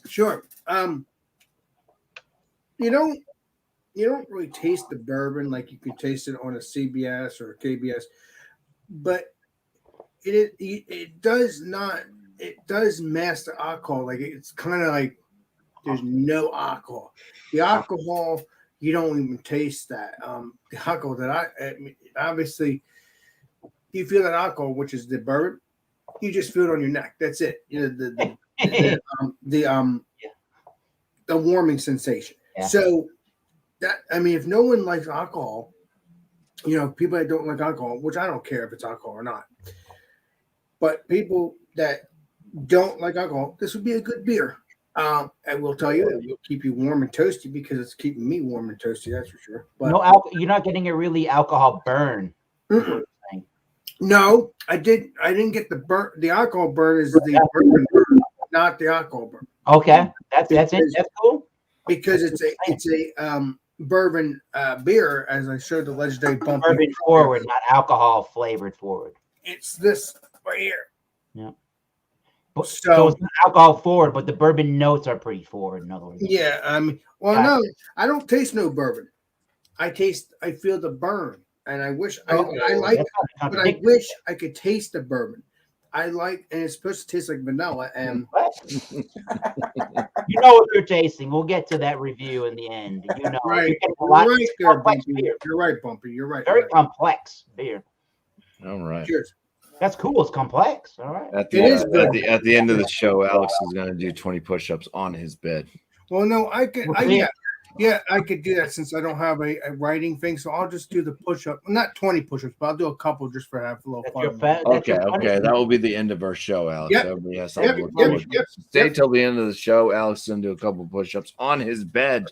Sure. You don't really taste the bourbon like you could taste it on a CBS or a KBS, but it does mask the alcohol. Like it's kind of like there's no alcohol. The alcohol, you don't even taste that. The alcohol that obviously you feel that alcohol, which is the bourbon, you just feel it on your neck. That's it. You know, the warming sensation. Yeah. So that, I mean, if no one likes alcohol, you know, people that don't like alcohol, which I don't care if it's alcohol or not, but people that don't like alcohol, this would be a good beer. I will tell you, it will keep you warm and toasty because it's keeping me warm and toasty. That's for sure. But You're not getting a really alcohol burn. no, I didn't get the burn. The alcohol burn is the bourbon burn, not the alcohol burn. Okay, that's it. That's cool. Because it's a bourbon beer, as I showed the legendary BuMpy. Bourbon forward, not alcohol flavored forward. It's this right here. Yeah. So it's not alcohol forward, but the bourbon notes are pretty forward. In other words. yeah, no, I don't taste no bourbon. I feel the burn, and I wish I like, but I wish I could taste the bourbon. I like, and it's supposed to taste like vanilla. And you know what you're tasting. We'll get to that review in the end. You know, right, right there, BuMpy. You're right, BuMpy. You're right. Very complex beer. All right. Cheers. That's cool. It's complex. All right. At the end of the show, Alex is going to do 20 push-ups on his bed. Well, no, I could. I could do that since I don't have a writing thing. So I'll just do the push-up. Not 20 push-ups, but I'll do a couple just for have a little fun. Okay. That will be the end of our show, Alex. Yep. Everybody has something to look forward to. Stay till the end of the show. Alex is going to do a couple push-ups on his bed.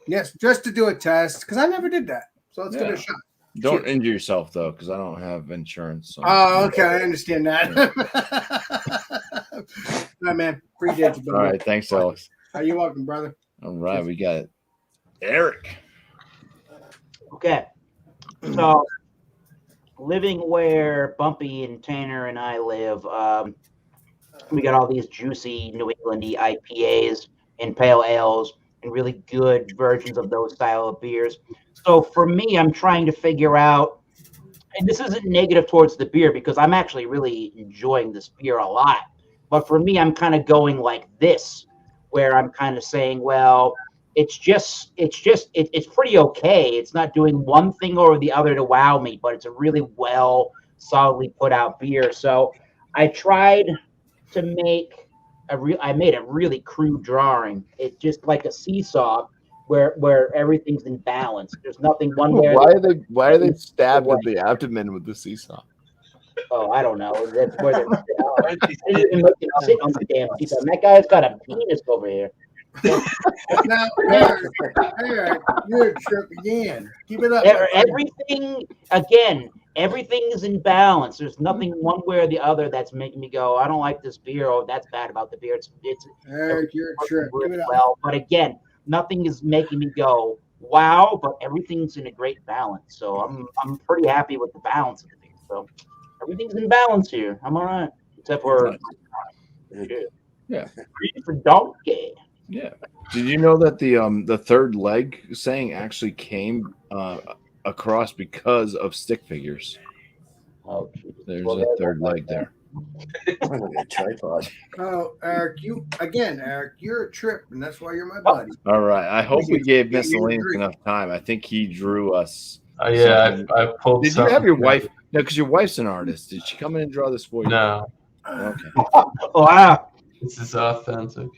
Yes, just to do a test because I never did that. So let's give it a shot. Don't injure yourself though, because I don't have insurance. So. Oh, okay, I understand that. All right, man. Appreciate you. All right, thanks, Alex. You're welcome, brother. All right, we got Eric. Okay. So living where BuMpY and Tanner and I live, we got all these juicy New Englandy IPAs and pale ales and really good versions of those style of beers. So for me, I'm trying to figure out, and this isn't negative towards the beer because I'm actually really enjoying this beer a lot. But for me, I'm kind of going like this, where I'm kind of saying, well, it's pretty okay. It's not doing one thing or the other to wow me, but it's a really well, solidly put out beer. So I tried to make I made a really crude drawing. It's just like a seesaw where everything's in balance. There's nothing one way. Why are they stabbed at the abdomen with the seesaw? Oh, I don't know. That's where they're. I didn't even make him sit on the damn seesaw. And that guy's got a penis over here. Now, Eric, you're a trip again. Keep it up. Everything again. Everything is in balance. There's nothing one way or the other that's making me go, I don't like this beer. Oh, that's bad about the beer. It's Eric, you're a trip. Keep it up. well, but again, nothing is making me go, wow. But everything's in a great balance. So I'm pretty happy with the balance of the beer. So everything's in balance here. I'm all right, except for Yeah. Reef Donkey. Yeah. Did you know that the third leg saying actually came across because of stick figures? Oh, geez. There's Well, a third leg there. A tripod. Oh, Eric, Eric, you're a trip, and that's why you're my buddy. All right. I hope we gave Yeah, Miscellaneous you're enough time. I think he drew us. Yeah, something. I pulled. Did you have your something. wife? No, because your wife's an artist. Did she come in and draw this for you? No, Okay. Wow. this is authentic.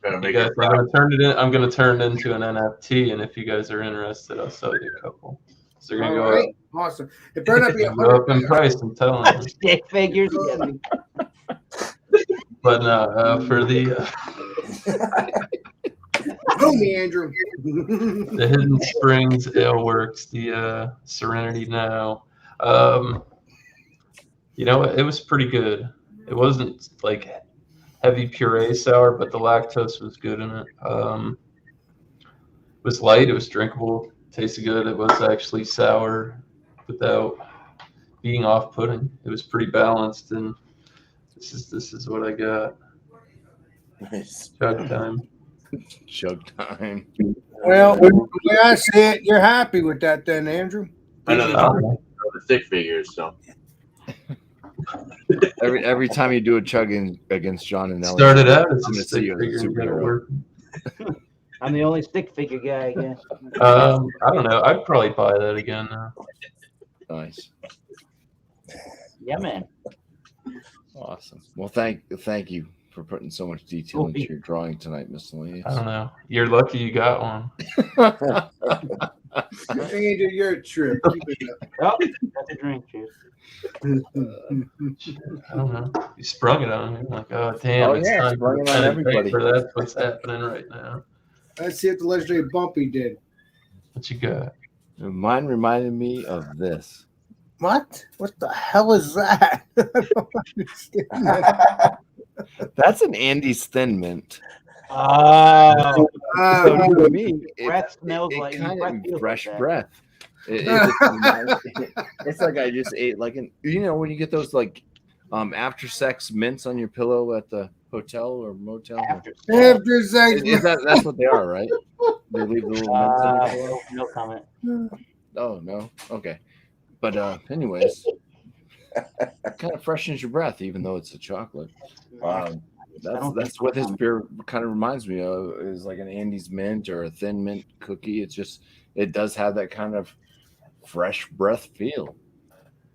Better You make guys, it I'm gonna turn it in. I'm gonna turn it into an NFT, and if you guys are interested, I'll sell you a couple. So they're gonna All go right, awesome. It better not be go up in price. I'm telling you. Stick figures. But no, for the Oh, me, Andrew. the Hidden Springs Ale Works, the Serenity Now. You know, it was pretty good. It wasn't like heavy puree sour, but the lactose was good in it. It was light. It was drinkable. Tasted good. It was actually sour without being off-putting. It was pretty balanced, and this is what I got. Nice. Chug time. Chug time. Well, the way I see it, you're happy with that then, Andrew? I know the stick figures, so Every time you do a chug in against John and Ellie, Started out as I'm a gonna see stick you as a figure. You gotta superhero. work. I'm the only stick figure guy, I guess. I don't know. I'd probably buy that again now. Nice. Yeah, man. Awesome. Well, thank you for putting so much detail into your drawing tonight, Miscellaneous. I don't know. You're lucky you got one. Andrew, you're a trip. Keep it up. Oh, that's a drink, cheers. I don't know. You sprung it on me. I'm like, oh damn, Oh, it's yeah, time sprung for it the on pen and everybody. paper. That's what's happening right now. Let's see what the legendary BuMpY did. What you got? Mine reminded me of this. What? What the hell is that? I don't understand that. That's an Andy's Thin Mint. Oh, So to me, breath smells like kind breath of feels fresh like that. breath. It just reminds me- it's like I just ate like when you get those like after sex mints on your pillow at the hotel or motel. After After sex. That's what they are, right? They leave the little mints on your pillow. no comment. Oh no, okay. But anyways, kind of freshens your breath, even though it's a chocolate. That's what this beer kind of reminds me of, is like an Andy's Mint or a Thin Mint cookie. It does have that kind of fresh breath feel.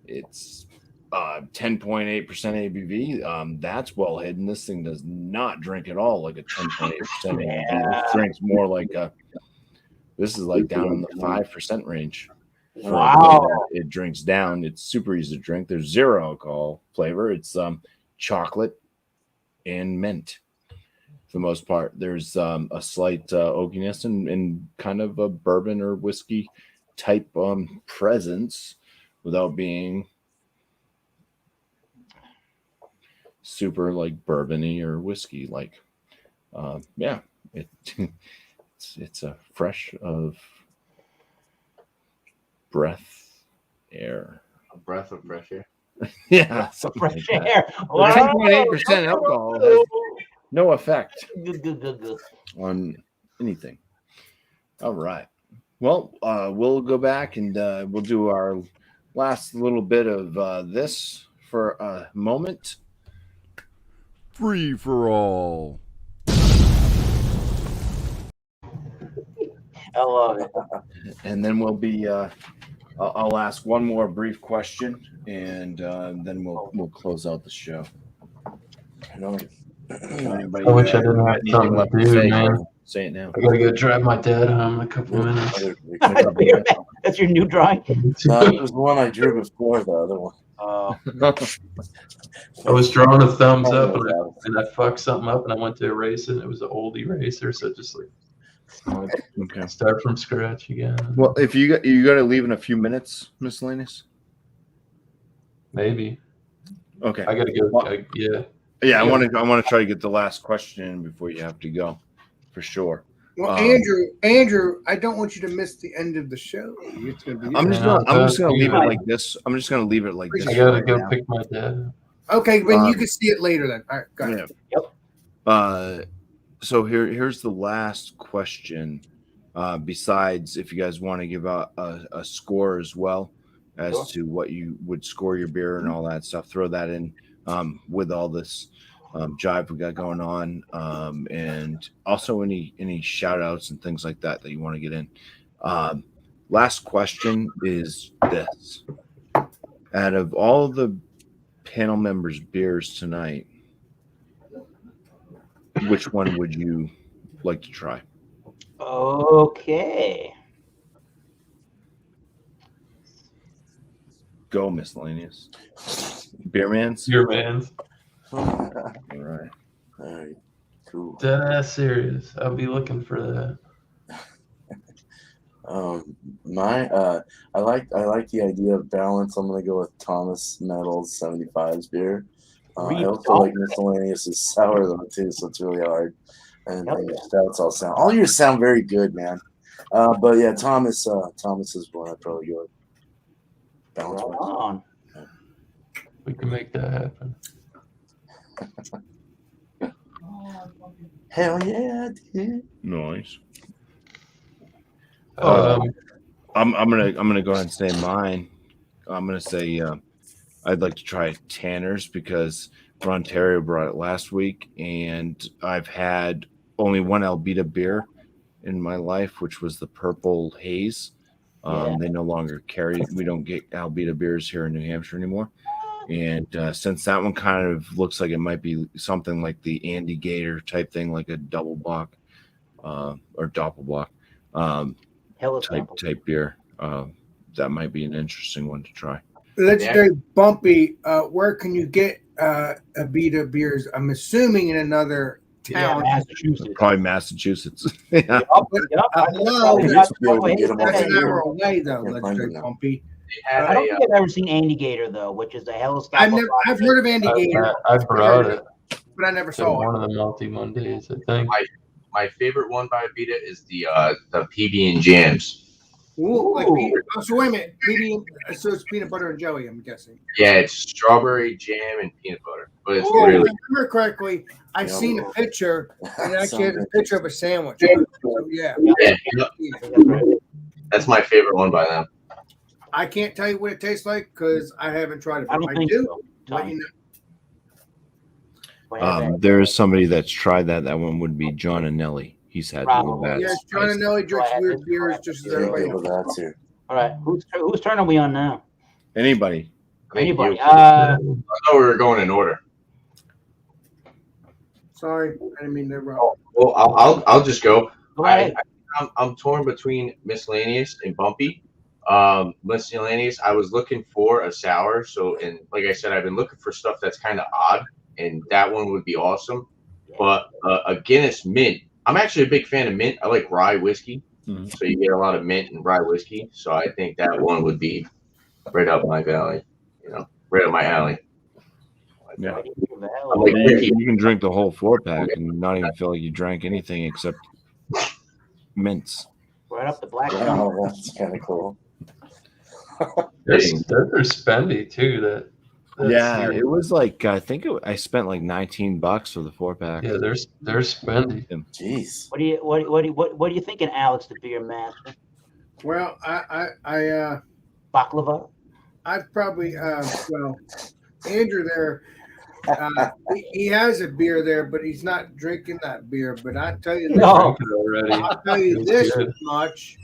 It's 10.8% ABV. That's well hidden. This thing does not drink at all like a 10.8% ABV. It drinks more like this is like down in the 5% range. Wow. It drinks down. It's super easy to drink. There's zero alcohol flavor. It's chocolate and mint for the most part. There's a slight oakiness and kind of a bourbon or whiskey type presence without being super like bourbony or whiskey like. It's a fresh of breath air. A breath of fresh air. Yeah, something like Fresh that. air. 10.8% alcohol has no effect Good. on anything. All right. Well, we'll go back and we'll do our last little bit of this for a moment. Free for all. I love it. And then we'll be I'll ask one more brief question, and then we'll close out the show. I know. Anybody, I wish I didn't have anything something left to to do, say? man. Say it now. I gotta go drive my dad home in a couple minutes. That's your new drawing? No, it was the one I drew before the other one. I was drawing a thumbs Oh, up no, and I fucked something up and I went to erase it. And it was an old eraser, so just like Okay. start from scratch again. Well, if you got to leave in a few minutes, miscellaneous. Maybe Okay. I gotta go. Well, Yeah. Yeah, I want to try to get the last question in before you have to go, for sure. Well, Andrew, I don't want you to miss the end of the show. It's gonna be. I'm just gonna leave it like this. I'm just gonna leave it like this. I gotta right go now. pick my dad. Okay, when you can see it later, then. All right, go ahead. Yeah. So here's the last question. Besides, if you guys want to give out a score as well as to what you would score your beer and all that stuff, throw that in with all this jive we got going on, and also any shout outs and things like that you want to get in. Last question is this: out of all the panel members' beers tonight, which one would you like to try? Okay. Go, miscellaneous. Beermans? Your man's All right. All right, cool. dead ass serious. I'll be looking for that. I like the idea of balance. I'm gonna go with Thomas Metals 75's beer. I also like miscellaneous sour though too, so it's really hard. And your stouts all yours sound very good, man. But yeah, Thomas is one I'd probably go with. Balance. Right on. We can make that happen. Hell yeah, dude. Nice. Um, I'm gonna go ahead and say mine. I'm gonna say I'd like to try Tanner's because Ontario brought it last week, and I've had only one Alberta beer in my life, which was the Purple Haze. They no longer carry. We don't get Alberta beers here in New Hampshire anymore. And since that one kind of looks like it might be something like the Andy Gator type thing, like a double block or doppelblock type beer, that might be an interesting one to try. Legendary Bumpy, where can you get Abita beers? I'm assuming in another town. Massachusetts. Probably Massachusetts. Yeah. No, You that's should be able to get them all an here. hour away though. Can't find Legendary them now. Bumpy. I don't think I've ever seen Andy Gator though, which is a hell of a I've heard of Andy Gator, I brought it but I never to saw it. one of the multi Mondays. I think. My favorite one by Abita is the PB and Jams. Ooh, like so wait a minute, so it's peanut butter and jelly, I'm guessing. Yeah, it's strawberry jam and peanut butter, but it's If I really remember correctly, I've seen a picture, and it actually has a picture of a sandwich. So yeah, that's my favorite one by them. I can't tell you what it tastes like because I haven't tried it. I don't think so. Let you know. There is somebody that's tried that. That one would be John and Nelly. He's had real bad. Yes, John and Nelly drinks weird beers just as everybody else. All right, whose turn are we on now? Anybody? Anybody? I thought we were going in order. Sorry, I didn't mean to interrupt. Well, I'll just go. Right. I'm torn between miscellaneous and BuMpY. Miscellaneous, I was looking for a sour, and like I said, I've been looking for stuff that's kind of odd, and that one would be awesome. But a Guinness mint, I'm actually a big fan of mint. I like rye whiskey, so you get a lot of mint and rye whiskey. So I think that one would be right up my valley, right up my alley. Yeah, like you can drink the whole 4-pack and not even feel like you drank anything except mints. Right up the black. Oh, that's kind of cool. Those are spendy too. That's Yeah, serious. it was like I think I spent like $19 for the 4-pack. Yeah, they're spendy. Jeez. What are you thinking, Alex, the beer master? Well, Baklava? I'd probably well, Andrew there. He has a beer there, but he's not drinking that beer. But I tell you, No. Drink it already. I'll tell you Feels this good. much.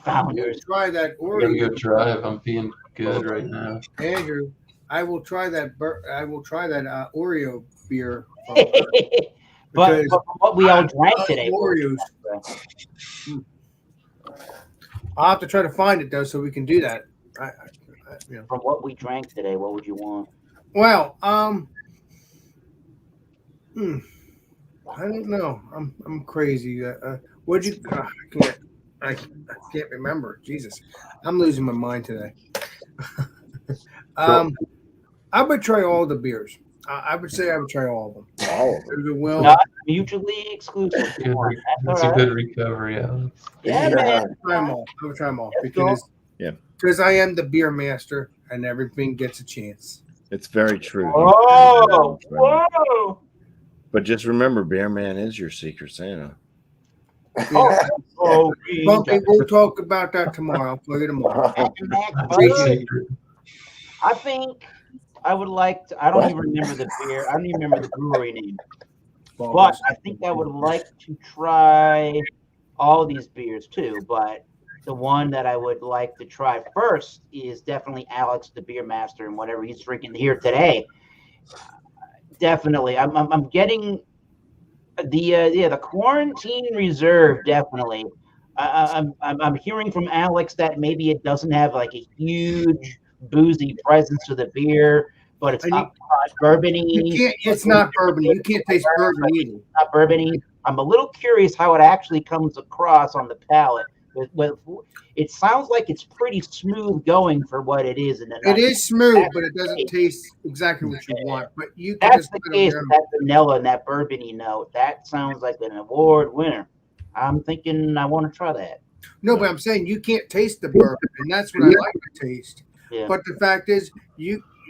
Founders. Try that I gotta Oreo, go drive. I'm being good right now. Andrew. I will try that. I will try that Oreo beer. But what we all drank love today. Oreos. I'll have to try to find it though, so we can do that. You know. From what we drank today, what would you want? Well, I don't know. I'm crazy. What'd you? I can't remember. Jesus, I'm losing my mind today. I would try all the beers. I would say I would try all of them. All of them. Well, Not mutually exclusive. Good That's a good recovery, Alex. Yeah, man. I would try them all Let's go. because I am the beer master and everything gets a chance. It's very true. Oh, whoa. But just remember, Beer Man is your Secret Santa. Oh, BuMpy, we'll talk about that tomorrow. I'll play it tomorrow. I think I would like to. I don't even remember the beer. I don't even remember the brewery name. But I think I would like to try all these beers too. But the one that I would like to try first is definitely Alex, the beer master, and whatever he's drinking here today. Definitely, I'm getting the quarantine reserve. Definitely, I'm hearing from Alex that maybe it doesn't have like a huge boozy presence to the beer, but it's not bourbony. It's not bourbony. You can't taste bourbon either. Not bourbony. I'm a little curious how it actually comes across on the palate. It sounds like it's pretty smooth going for what it is. It is smooth, but it doesn't taste exactly what you want. But you can that's the case with that vanilla and that bourbony note. That sounds like an award winner. I'm thinking I want to try that. No, but I'm saying you can't taste the bourbon, and that's what I like to taste. Yeah. But the fact is,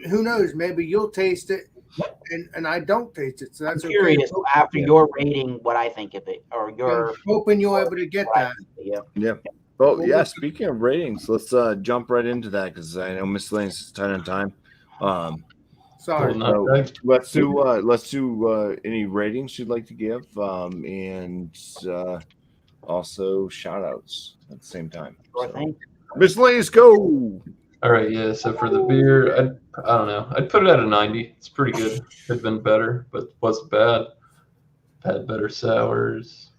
who knows? Maybe you'll taste it, and I don't taste it. So that's I'm curious after your rating what I think of it, or your. I'm hoping you're able to get that. Yeah. Well, yeah. Speaking of ratings, let's jump right into that because I know miscellaneous is tight on time. Sorry. So let's do any ratings you'd like to give, and also shout outs at the same time. So, miscellaneous, go. All right, yeah. So for the beer, I don't know. I'd put it at a 90. It's pretty good. Could have been better, but wasn't bad. Had better sours.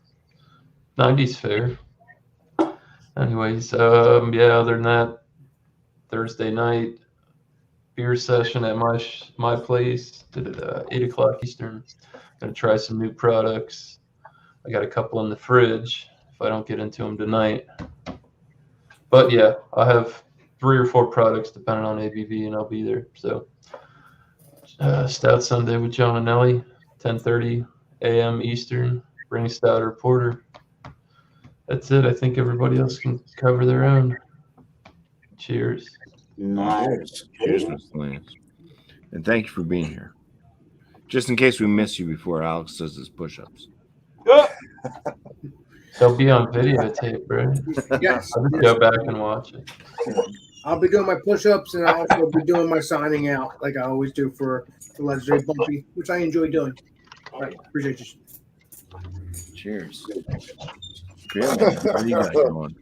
90's fair. Anyways, yeah. Other than that, Thursday night beer session at my place. Did it 8:00 Eastern. Gonna try some new products. I got a couple in the fridge. If I don't get into them tonight, but yeah, I have 3 or 4 products depending on ABV, and I'll be there. So, Stout Sunday with John and Ellie, 10:30 a.m. Eastern. Bring Stout or Porter. That's it. I think everybody else can cover their own. Cheers. Nice. Cheers, miscellaneous. And thank you for being here. Just in case we miss you before Alex does his push-ups. They'll be on videotape, right? Yes. I'll just go back and watch it. I'll be doing my push-ups, and I'll also be doing my signing out like I always do for legendary BuMpy, which I enjoy doing. All right, appreciate you. Cheers. What do you got going?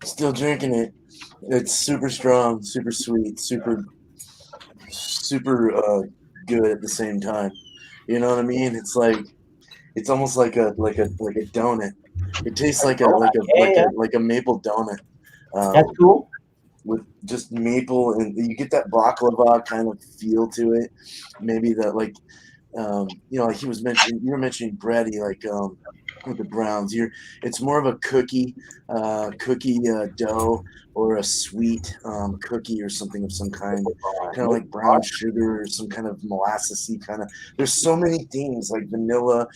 Still drinking it. It's super strong, super sweet, super good at the same time. You know what I mean? It's almost like a donut. It tastes like a maple donut. That's cool. With just maple, and you get that baklava kind of feel to it. Maybe that like like you were mentioning bready, like with the browns. It's more of a cookie dough or a sweet cookie or something of some kind of like brown sugar or some kind of molassesy kind of. There's so many things like vanilla.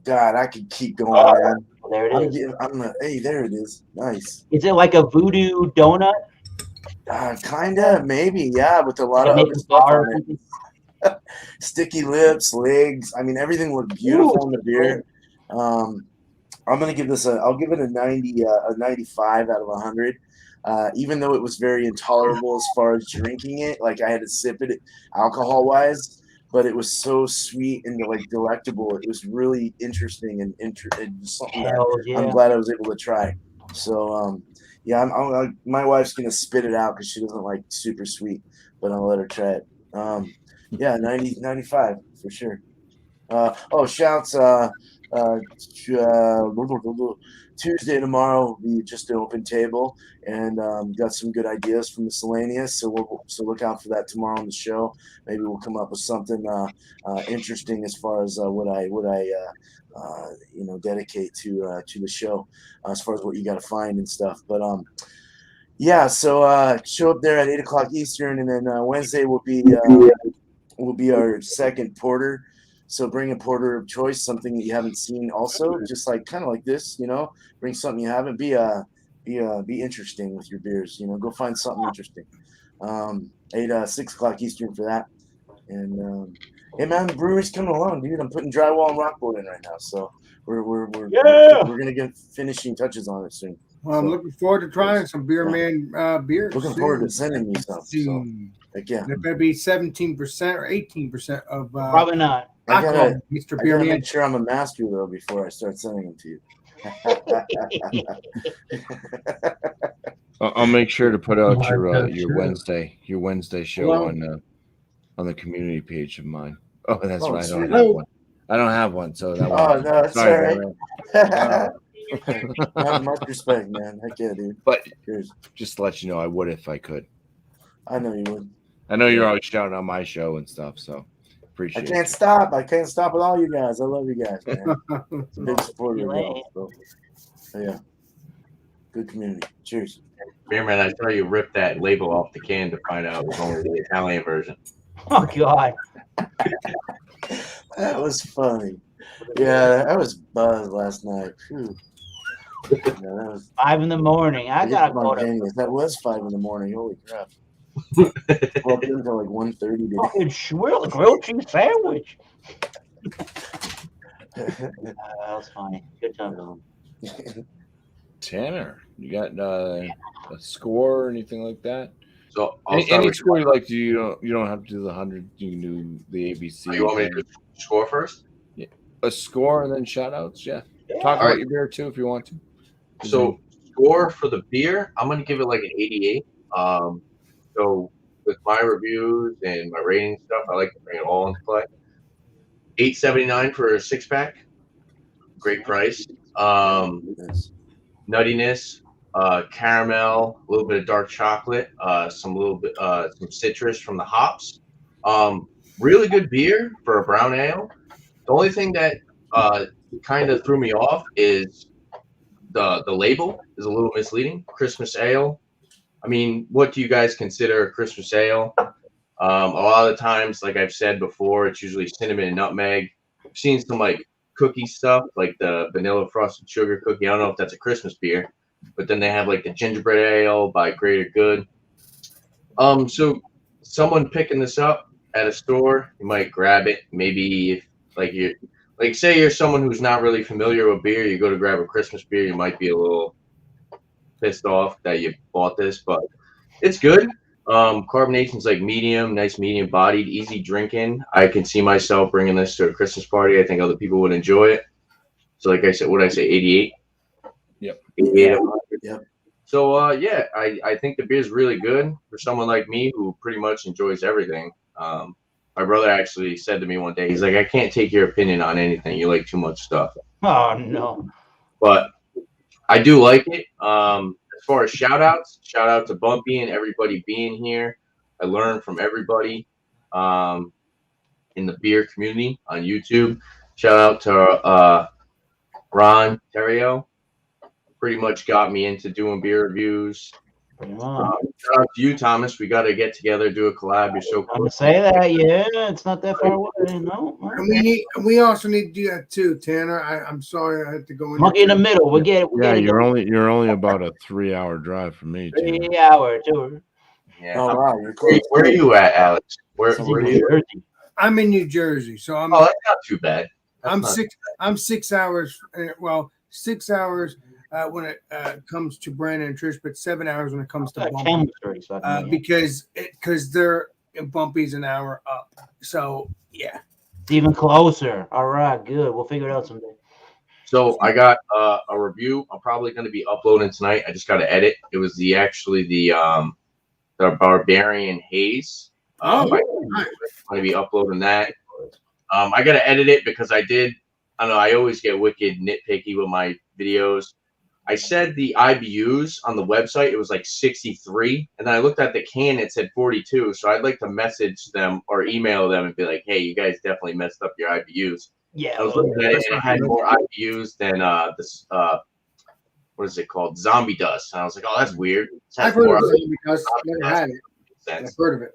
God, I could keep going. Man. There it is. Hey, there it is. Nice. Is it like a voodoo donut? Kinda, maybe, yeah, with a lot Like of other making stuff bar or on it. something? Sticky lips, legs. I mean, everything looked beautiful in the beer. I'm gonna give this I'll give it a 90, a 95 out of 100. Even though it was very intolerable as far as drinking it, like I had to sip it alcohol wise, but it was so sweet and like delectable. It was really interesting and something that Hell I'm yeah. glad I was able to try. So yeah, my wife's gonna spit it out because she doesn't like super sweet, but I'll let her try it. Yeah, 90, 95 for sure. Shouts. Tuesday tomorrow will be just an open table, and got some good ideas from miscellaneous. So look out for that tomorrow on the show. Maybe we'll come up with something interesting as far as what I dedicate to the show, as far as what you got to find and stuff. But yeah. So show up there at 8 o'clock Eastern, and then Wednesday will be our second porter. So bring a porter of choice, something that you haven't seen. Also, just like kind of like this, bring something you haven't. Be interesting with your beers. Go find something interesting. 6 o'clock Eastern for that. And hey man, the brewery's coming along, dude. I'm putting drywall and rockboard in right now, so we're gonna get finishing touches on it soon. Well, I'm So, looking forward to trying some Beer Man beers. Looking forward to sending you some. So, heck yeah. It better be 17% or 18% of Probably not. alcohol, Mr. I Beer gotta Man. make sure I'm a master though before I start sending them to you. I'll make sure to put out My your Wednesday show on the community page of mine. Oh, that's right. I don't sweet. have one. I don't have one, so that Oh one. no, it's all Sorry, right. Much respect, man. Heck yeah, dude. But cheers. Just to let you know, I would if I could. I know you would. I know you're always shouting on my show and stuff, so appreciate it. I can't stop with all you guys. I love you guys, man. It's a big supporter of y'all. So, yeah. Good community. Cheers. Beerman, I saw you rip that label off the can to find out it was only the Italian version. Oh God. That was funny. Yeah, I was buzzed last night. Phew. Yeah, that was 5 in the morning. I gotta go to That was 5 in the morning. Holy crap. Well, up until like 1:30 today. fucking Schwill grilled cheese sandwich. That was funny. Good time, Dylan. Tanner, you got a score or anything like that? So any score you like to, you don't have to do the 100. You can do the ABC. You want me to score first? Yeah. A score and then shout outs. Yeah. Yeah. Talk about your beer too if you want to. So score for the beer, I'm gonna give it like an 88. So with my reviews and my rating stuff, I like to bring it all into play. $8.79 for a 6-pack. Great price. Nuttiness, caramel, a little bit of dark chocolate, some citrus from the hops. Really good beer for a brown ale. The only thing that kind of threw me off is the label is a little misleading. Christmas ale. I mean, what do you guys consider a Christmas ale? A lot of the times, like I've said before, it's usually cinnamon and nutmeg. I've seen some like cookie stuff, like the vanilla frosted sugar cookie. I don't know if that's a Christmas beer, but then they have like the gingerbread ale by Greater Good. So someone picking this up at a store, you might grab it. Maybe if say you're someone who's not really familiar with beer, you go to grab a Christmas beer, you might be a little pissed off that you bought this, but it's good. Carbonation's like medium, nice medium bodied, easy drinking. I can see myself bringing this to a Christmas party. I think other people would enjoy it. So like I said, what did I say, 88? Yep. 88. Yep. So I think the beer is really good for someone like me who pretty much enjoys everything. My brother actually said to me one day, he's like, I can't take your opinion on anything. You like too much stuff. Oh no. But I do like it. As far as shout out to BuMpY and everybody being here. I learned from everybody in the beer community on YouTube. Shout out to Ron Terrio. Pretty much got me into doing beer reviews. Shout out to you, Thomas. We got to get together, do a collab. You're so I'm cool. gonna say that. Yeah, it's not that far away. No. And we also need to do that too, Tanner. I'm sorry I had to go in. Monkey in the middle. Yeah, you're only about a 3-hour drive from me. 3 hour tour. Yeah. Oh, wow. You're Where, close. where are you at, Alex? Where He's are in you? New Jersey. I'm in New Jersey, so I'm Oh, that's not too bad. That's I'm not- six. I'm 6 hours. Well, 6 hours when it comes to Brandon and Trish, but 7 hours when it comes to Ken BuMpY, was already talking about you. because they're BuMpY's an hour up. So yeah. It's even closer. All right, good. We'll figure it out someday. So I got a review. I'm probably going to be uploading tonight. I just got to edit. It was the Barbarian Haze. Oh, I'm going to be uploading that. I got to edit it because I don't know. I always get wicked nitpicky with my videos. I said the IBUs on the website, it was like 63. And then I looked at the can, it said 42. So I'd like to message them or email them and be like, hey, you guys definitely messed up your IBUs. Yeah. I was looking at it and it had more IBUs than this what is it called? Zombie Dust. And I was like, oh, that's weird. I've heard of it because never had it. I've heard of it.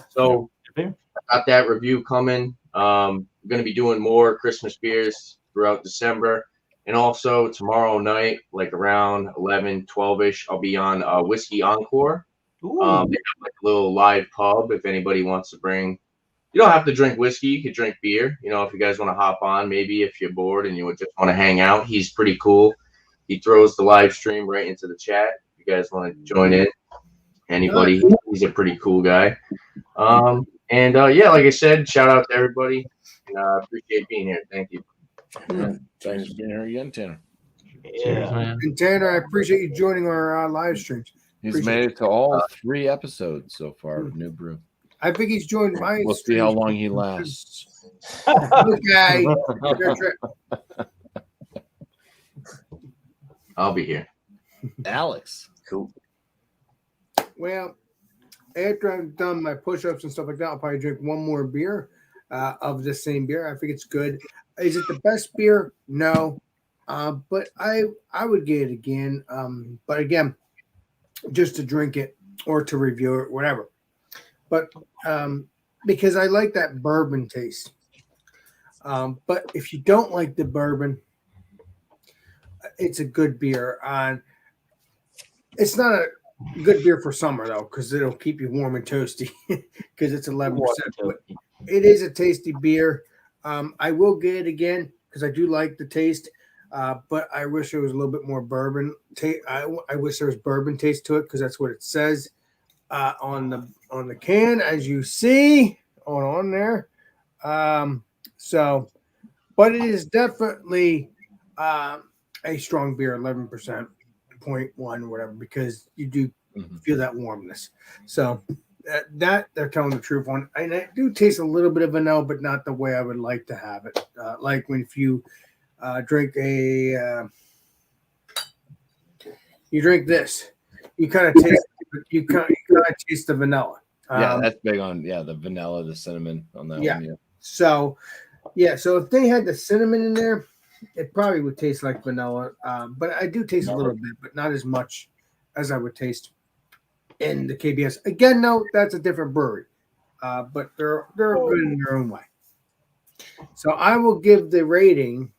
So I got that review coming. I'm going to be doing more Christmas beers throughout December. And also tomorrow night, like around 11, 12-ish, I'll be on Whiskey Encore. They have like a little live pub if anybody wants to bring. You don't have to drink whiskey. You could drink beer. You know, if you guys want to hop on, maybe if you're bored and you would just want to hang out. He's pretty cool. He throws the live stream right into the chat. If you guys want to join in, anybody, he's a pretty cool guy. Yeah, like I said, shout out to everybody. And appreciate being here. Thank you. Thanks for being here again, Tanner. Cheers, man. And Tanner, I appreciate you joining our live streams. He's Appreciate made it to all 3 episodes so far of New Brew. I think he's joined my. We'll see how long he lasts. Okay. I'll be here. Alex. Cool. Well, after I've done my push-ups and stuff like that, I'll probably drink one more beer of the same beer. I think it's good. Is it the best beer? No. But I would get it again. But again, just to drink it or to review it, whatever. But because I like that bourbon taste. But if you don't like the bourbon, it's a good beer. It's not a good beer for summer though, because it'll keep you warm and toasty because it's 11%. But it is a tasty beer. I will get it again because I do like the taste. But I wish there was a little bit more bourbon. I wish there was bourbon taste to it because that's what it says on the can, as you see on there. But it is definitely a strong beer, 11%, 0.1, whatever, because you do feel that warmness. So that they're telling the truth on. And I do taste a little bit of vanilla, but not the way I would like to have it. Like when if you drink you drink this, you kind of taste taste the vanilla. Yeah, that's big on the vanilla, the cinnamon on that one. Yeah. So if they had the cinnamon in there, it probably would taste like vanilla. But I do taste a little bit, but not as much as I would taste in the KBS. Again, no, that's a different brewery. But they're good in their own way. So I will give the rating.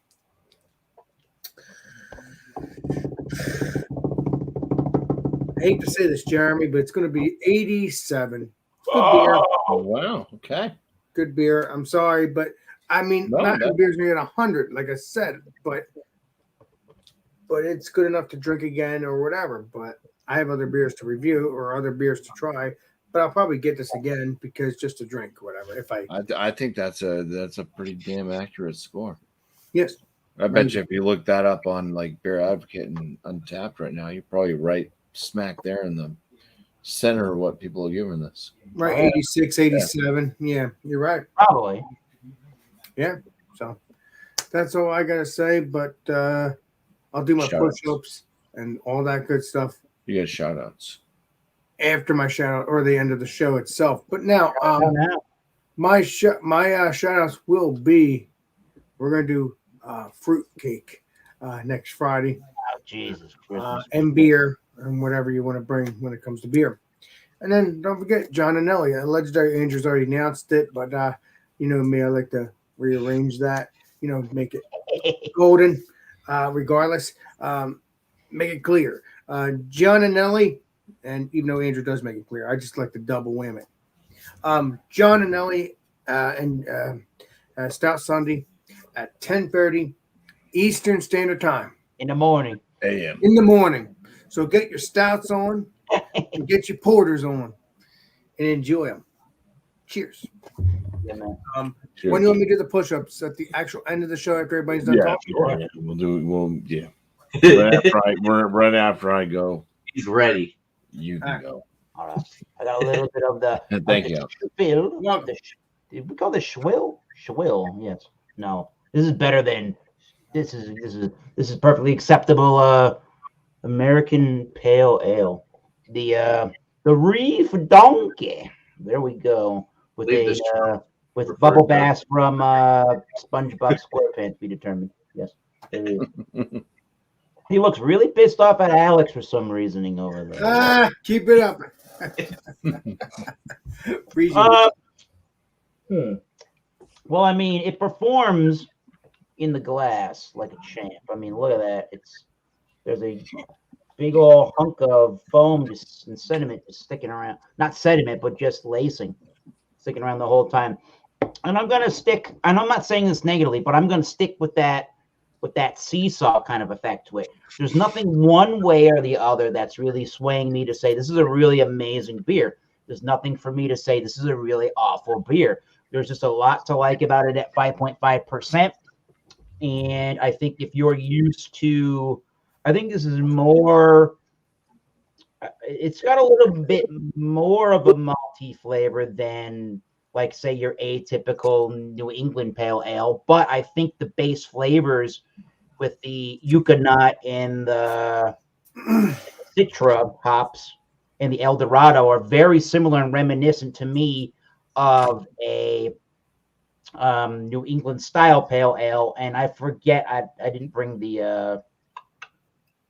I hate to say this, Jeremy, but it's going to be 87. Good beer. Oh, wow. Okay. Good beer. I'm sorry, but I mean, not every beer's going to get 100, like I said, but it's good enough to drink again or whatever. But I have other beers to review or other beers to try, but I'll probably get this again because just to drink or whatever. I think that's a pretty damn accurate score. Yes. I bet you if you look that up on like Beer Advocate and Untapped right now, you're probably right smack there in the center of what people are giving this. Right, 86, 87. Yeah, you're right. Probably. Yeah. So that's all I gotta say. But I'll do my push-ups and all that good stuff. You get shout outs. After my shout out or the end of the show itself. But now my shout outs will be we're gonna do fruit cake next Friday. Oh, Jesus. And beer and whatever you want to bring when it comes to beer. And then don't forget John and Ellie. Legendary Andrew's already announced it, but you know me, I like to rearrange that, make it golden, regardless. Make it clear. John and Ellie And even though Andrew does make it clear, I just like the double whammy. John and Ellie and Stout Sunday at 10:30 Eastern Standard Time In the morning. AM. in the morning. So get your stouts on and get your porters on and enjoy them. Cheers. Yeah, man. Cheers. When do you want me to do the push-ups at the actual end of the show after everybody's done Yeah, talking? sure. Yeah, right after I go, He's ready. you can go. All right. I got a little bit of the. Thank you. Did we call this schwill? Schwill. Yes. No. This is better than. This is perfectly acceptable. American Pale Ale. The Reef Donkey. There we go. With Leave with bubble bass from SpongeBob SquarePants. Be determined. Yes. There he is. He looks really pissed off at Alex for some reasoning over there. Keep it up. Appreciate it. Well, I mean, it performs in the glass like a champ. I mean, look at that. There's a big old hunk of foam and sediment just sticking around. Not sediment, but just lacing, sticking around the whole time. And I'm gonna stick. And I'm not saying this negatively, but I'm gonna stick with that seesaw kind of effect to it. There's nothing one way or the other that's really swaying me to say this is a really amazing beer. There's nothing for me to say this is a really awful beer. There's just a lot to like about it at 5.5%. And I think if you're used to, I think this is more, it's got a little bit more of a malty flavor than, like, say, your atypical New England Pale Ale. But I think the base flavors with the Yucca nut and the Citra hops and the El Dorado are very similar and reminiscent to me of a New England style Pale Ale. And I forget, I didn't bring the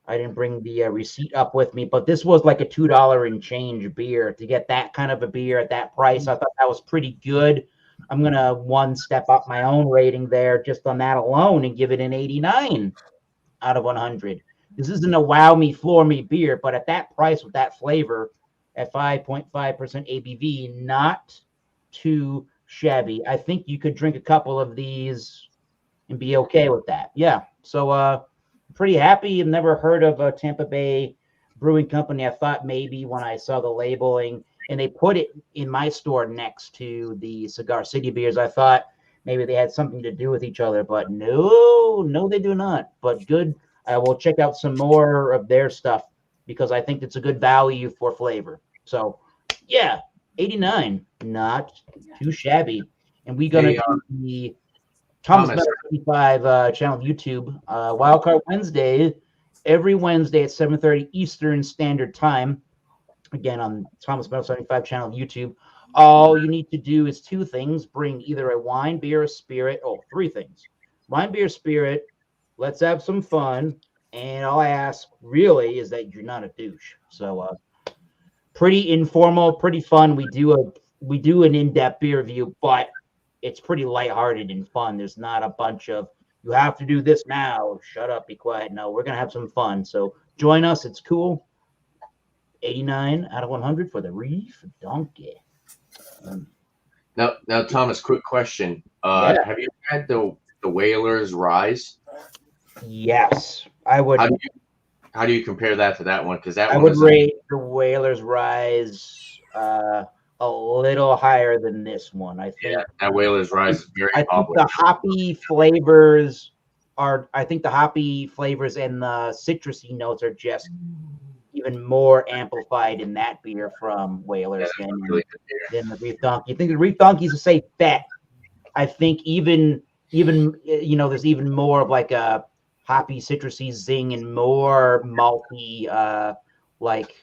receipt up with me, but this was like a $2 and change beer. To get that kind of a beer at that price, I thought that was pretty good. I'm gonna one step up my own rating there just on that alone and give it an 89 out of 100. This isn't a wow me, floor me beer, but at that price with that flavor at 5.5% ABV, not too shabby. I think you could drink a couple of these and be okay with that. Yeah. So pretty happy. I've never heard of a Tampa Bay Brewing Company. I thought maybe when I saw the labeling and they put it in my store next to the Cigar City beers, I thought maybe they had something to do with each other, but no, they do not. But good. I will check out some more of their stuff because I think it's a good value for flavor. So yeah, 89, not too shabby. And we're gonna do the Thomas Meadows 75 channel of YouTube. Wildcard Wednesday, every Wednesday at 7:30 Eastern Standard Time. Again, on Thomas Meadows 75 channel of YouTube. All you need to do is two things: bring either a wine, beer, or spirit. Oh, three things: wine, beer, spirit. Let's have some fun. And all I ask really is that you're not a douche. So, pretty informal, pretty fun. We do an in-depth beer review, but it's pretty lighthearted and fun. There's not a bunch of, you have to do this now, shut up, be quiet. No, we're going to have some fun. So join us. It's cool. 89 out of 100 for the Reef Donkey. Now, Thomas, quick question. Have you had the Whalers Rise? Yes, I would. How do you compare that to that one? Because that I would rate the Whalers Rise a little higher than this one. I think that Whalers Rise is very popular. The hoppy flavors I think the hoppy flavors and the citrusy notes are just even more amplified in that beer from Whalers than the Reef Donkey. I think the Reef Donkey is a safe bet. I think even there's even more of like a hoppy, citrusy zing and more malty, like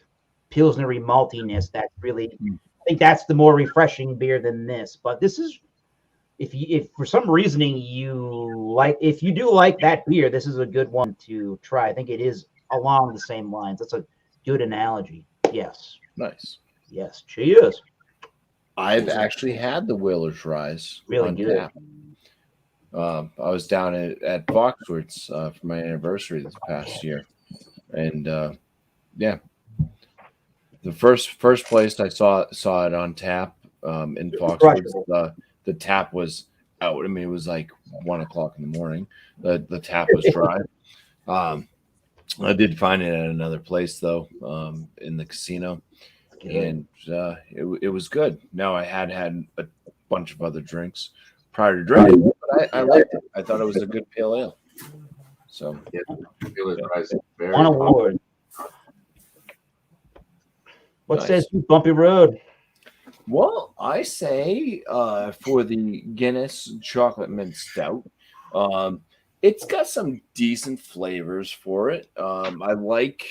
pilsnery maltiness. That's really, I think that's the more refreshing beer than this. But this is, if for some reasoning if you do like that beer, this is a good one to try. I think it is along the same lines. That's a good analogy. Yes. Nice. Yes. Cheers. I've actually had the Whalers Rise. Really good. Tap. I was down at Foxwoods for my anniversary this past year, and The first place I saw it on tap in Foxwoods. The tap was out. I mean, it was like 1 o'clock in the morning. The tap was dry. I did find it at another place though, in the casino, and it was good. Now I had a bunch of other drinks prior to drinking it, but I liked it. I thought it was a good pale ale. So One award. What Nice. says Bumpy Road? Well, I say for the Guinness Chocolate Mint Stout, it's got some decent flavors for it. I like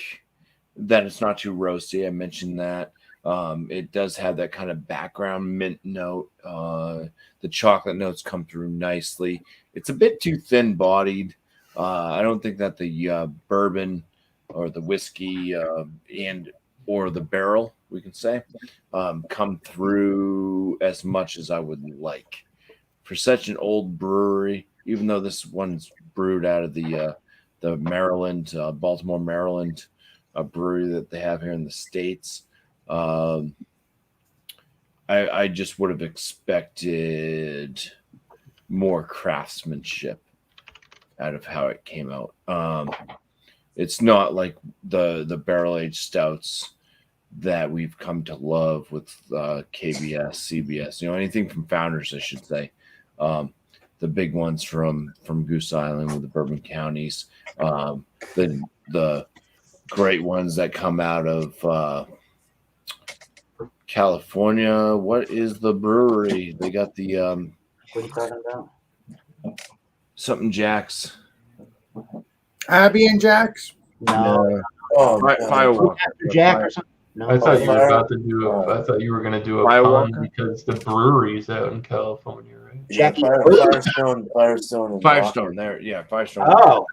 that it's not too roasty. I mentioned that. It does have that kind of background mint note. The chocolate notes come through nicely. It's a bit too thin bodied. I don't think that the bourbon or the whiskey or the barrel, we can say, come through as much as I would like. For such an old brewery, even though this one's brewed out of the Maryland, Baltimore, Maryland brewery that they have here in the States, I just would have expected more craftsmanship out of how it came out. It's not like the barrel aged stouts that we've come to love with KBS, CBS, anything from Founders, I should say. The big ones from Goose Island with the Bourbon counties, the great ones that come out of California. What is the brewery? They got the What are you talking about? something Jacks. Abby and Jax. No. Firewalker. After Jack or something? No. I thought you were Fire- about to do I thought you were going to do a Firewalker? pun because the brewery's out in California, right? Jackie. Firestone. Firestone. There, yeah, Firestone. Oh,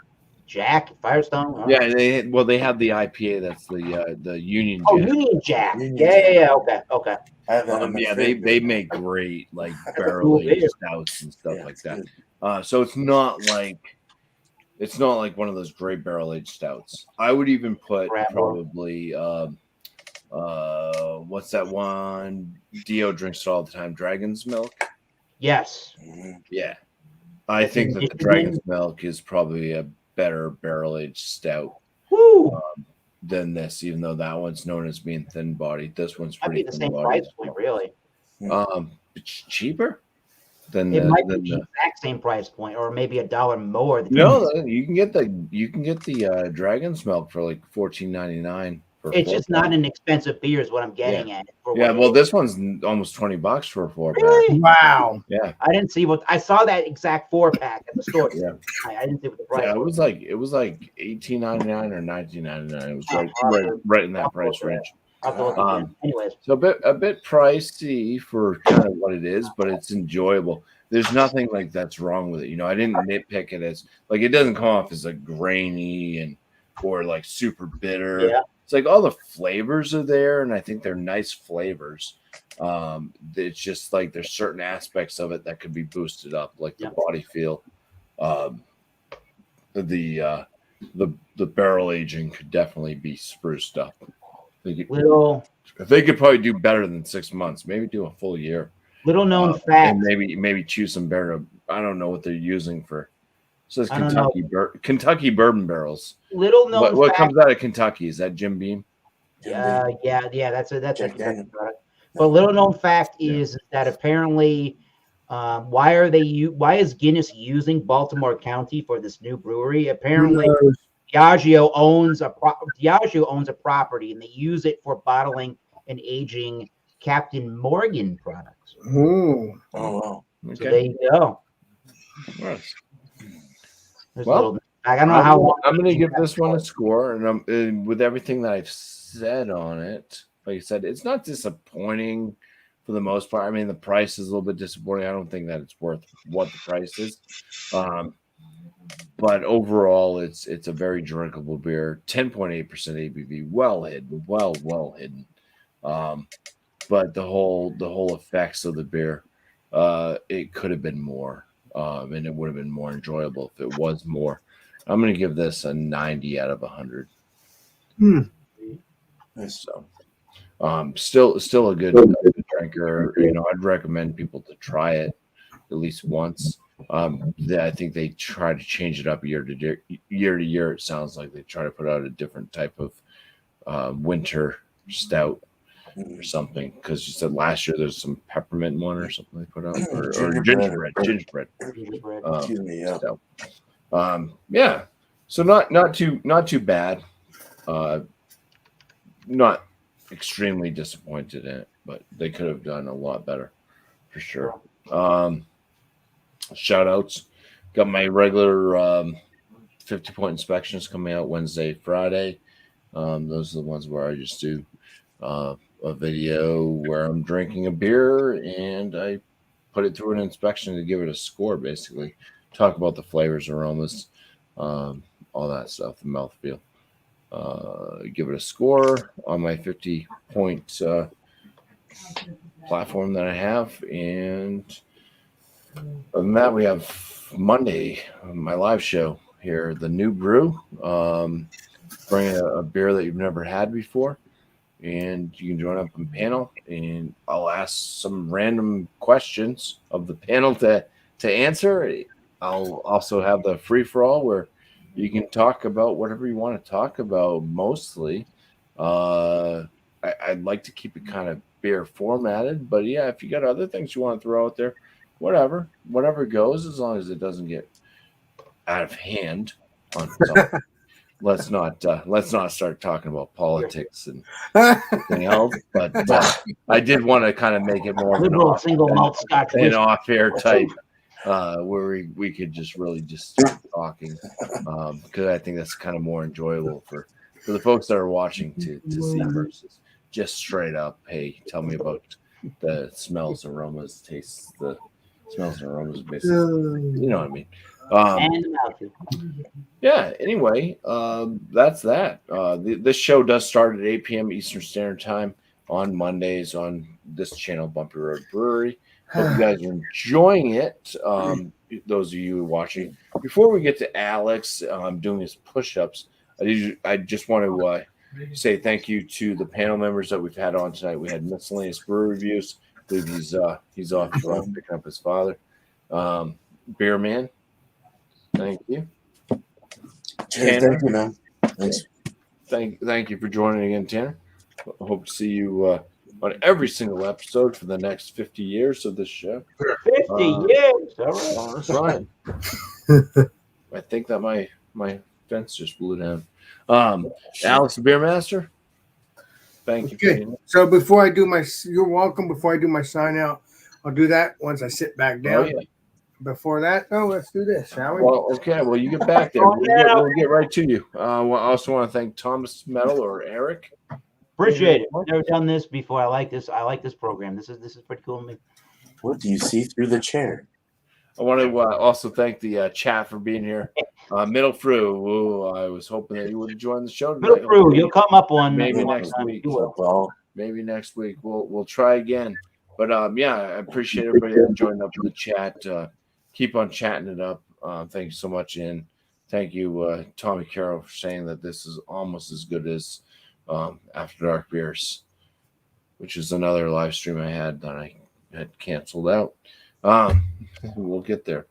Jack Firestone. Oh. Yeah, they have the IPA. That's the Union Oh, Jack. Union Jack. Union Yeah. Okay. I have that in my fridge. They make great like barrel aged stouts and stuff like that. So it's not like one of those great barrel aged stouts. I would even put probably what's that one Dio drinks it all the time? Dragon's Milk. Yes. Yeah, I think that the Dragon's Milk is probably a better barrel aged stout. Woo. Than this, even though that one's known as being thin bodied. This one's Might be pretty the thin same price bodied. point, really. It's cheaper than It might be than the exact same price point, or maybe $1 more. no. You can get the Dragon's Milk for like $14.99. It's just not an expensive beer, is what I'm getting at. Yeah, well, this one's almost $20 for a 4-pack. Really? Wow. Yeah, I didn't see I saw that exact 4-pack at the store. Yeah. I didn't see what the price yeah, was. it was like $18.99 or $19.99. It was right in that price range. I'll have to look at that. Anyways, So a bit pricey for kind of what it is, but it's enjoyable. There's nothing like that's wrong with it. I didn't nitpick it as like it doesn't come off as a grainy or like super bitter. Yeah. It's like all the flavors are there, and I think they're nice flavors. It's just like there's certain aspects of it that could be boosted up, like the body feel. The barrel aging could definitely be spruced up. They could probably do better than 6 months. Maybe do a full year. Little known fact. And maybe choose some better. I don't know what they're using for. So it's I don't Kentucky bourbon barrels. Little known What fact. comes out of Kentucky? Is that Jim Beam? Yeah. That's a Jack Kentucky Daniel. product. But little known fact is that apparently, why is Guinness using Baltimore County for this new brewery? Apparently, Diageo owns a property, and they use it for bottling and aging Captain Morgan products. Ooh. Oh wow. Okay. So there you go. Nice. Well, I don't know how. I'm going to give this one a score, and with everything that I've said on it, like I said, it's not disappointing for the most part. I mean, the price is a little bit disappointing. I don't think that it's worth what the price is, but overall, it's a very drinkable beer. 10.8% ABV, well hidden. But the whole effects of the beer, it could have been more. And it would have been more enjoyable if it was more. I'm going to give this a 90 out of 100. Nice. So, Still a good drinker. I'd recommend people to try it at least once. I think they try to change it up year to year. It sounds like they try to put out a different type of winter stout or something. Because you said last year there's some peppermint one or something they put out, or gingerbread. Gingerbread. Excuse me. Yeah. Stout. Yeah. So not too bad. Not extremely disappointed in it, but they could have done a lot better for sure. Shout outs. Got my regular 50-point inspections coming out Wednesday, Friday. Those are the ones where I just do a video where I'm drinking a beer and I put it through an inspection to give it a score, basically. Talk about the flavors, aromas, all that stuff, the mouthfeel. Give it a score on my 50-point platform that I have. And other than that, we have Monday, my live show here, the new brew. Bring a beer that you've never had before, and you can join up on panel, and I'll ask some random questions of the panel to answer. I'll also have the free-for-all where you can talk about whatever you want to talk about, mostly. I'd like to keep it kind of beer formatted, but yeah, if you got other things you want to throw out there, whatever goes, as long as it doesn't get out of hand on something. let's not start talking about politics and anything else. But I did want to kind of make it more liberal single malt Scotch an whiskey. off-air type where we could just really just start talking, because I think that's kind of more enjoyable for the folks that are watching to see versus just straight up, hey, tell me about the smells, aromas, tastes, the smells and aromas, basically. You know what I mean? And the mouthfeel. Yeah, anyway, that's that. This show does start at 8 p.m. Eastern Standard Time on Mondays on this channel, BuMpY Road Brewery. Hope you guys are enjoying it. Those of you watching. Before we get to Alex doing his push-ups, I just want to say thank you to the panel members that we've had on tonight. We had Miscellaneous Brew Reviews. I believe he's off picking up his father. Beer Man, thank you. Cheers, thank you, man. Thanks. Thank you for joining again, Tanner. I hope to see you on every single episode for the next 50 years of this show. 50 years. All That's right. I think that my fence just blew down. Alex, the Beer Master, thank you. Okay, so before I do you're welcome. Before I do my sign out, I'll do that once I sit back down. Oh, yeah. Before that, let's do this, shall we? Well, okay. Well, you get back there. We'll get right to you. I also want to thank Thomas Metal or Eric. Appreciate it. Never done this before. I like this. I like this program. This is pretty cool to me. What do you see through the chair? I want to also thank the chat for being here. Middle Frew, I was hoping that you would have joined the show tonight. Middle Brew, you'll come up on maybe next week. Well, maybe next week we'll try again. But yeah, I appreciate everybody that joined up in the chat. Keep on chatting it up. Thank you so much, and thank you, Tommy Carroll, for saying that this is almost as good as After Dark Beers, which is another live stream I had that I had canceled out. We'll get there.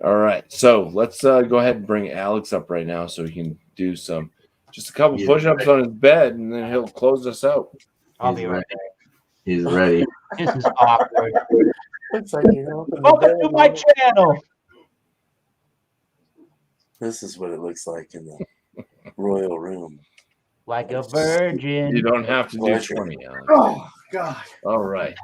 All right, so let's go ahead and bring Alex up right now so he can do just a couple push-ups on his bed, and then he'll close us out. I'll be right back. He's ready. This is awkward. looks like you're Welcome to my channel. This is what it looks like in the royal room. Like a virgin. You don't have to do 20, Alex. Oh God! All right.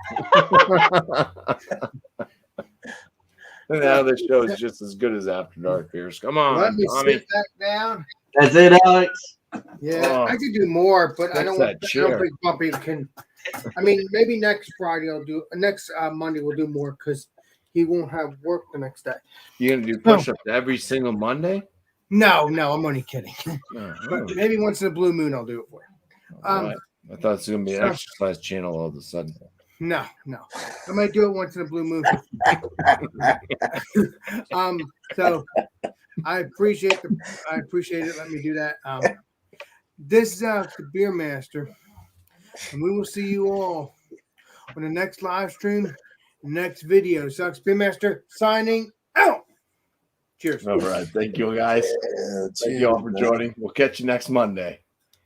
Now this show is just as good as After Dark Beers. Come on, Let me Tommy. sit back down. That's it, Alex. Yeah, I could do more, but I don't that chair. think BuMpY can. I mean, maybe next Friday next Monday we'll do more because he won't have work the next day. You're gonna do push-ups every single Monday? No, I'm only kidding. Oh, Maybe once in a blue moon I'll do it for you. all right. I thought it was gonna be an exercise channel all of a sudden. No. I might do it once in a blue moon. So I appreciate it. Let me do that. This is the Beer Master. And we will see you all on the next live stream, next video. Sucks Beermaster signing out. Cheers. All right. Thank you, guys. Yeah, Thank you all for joining. We'll catch you next Monday.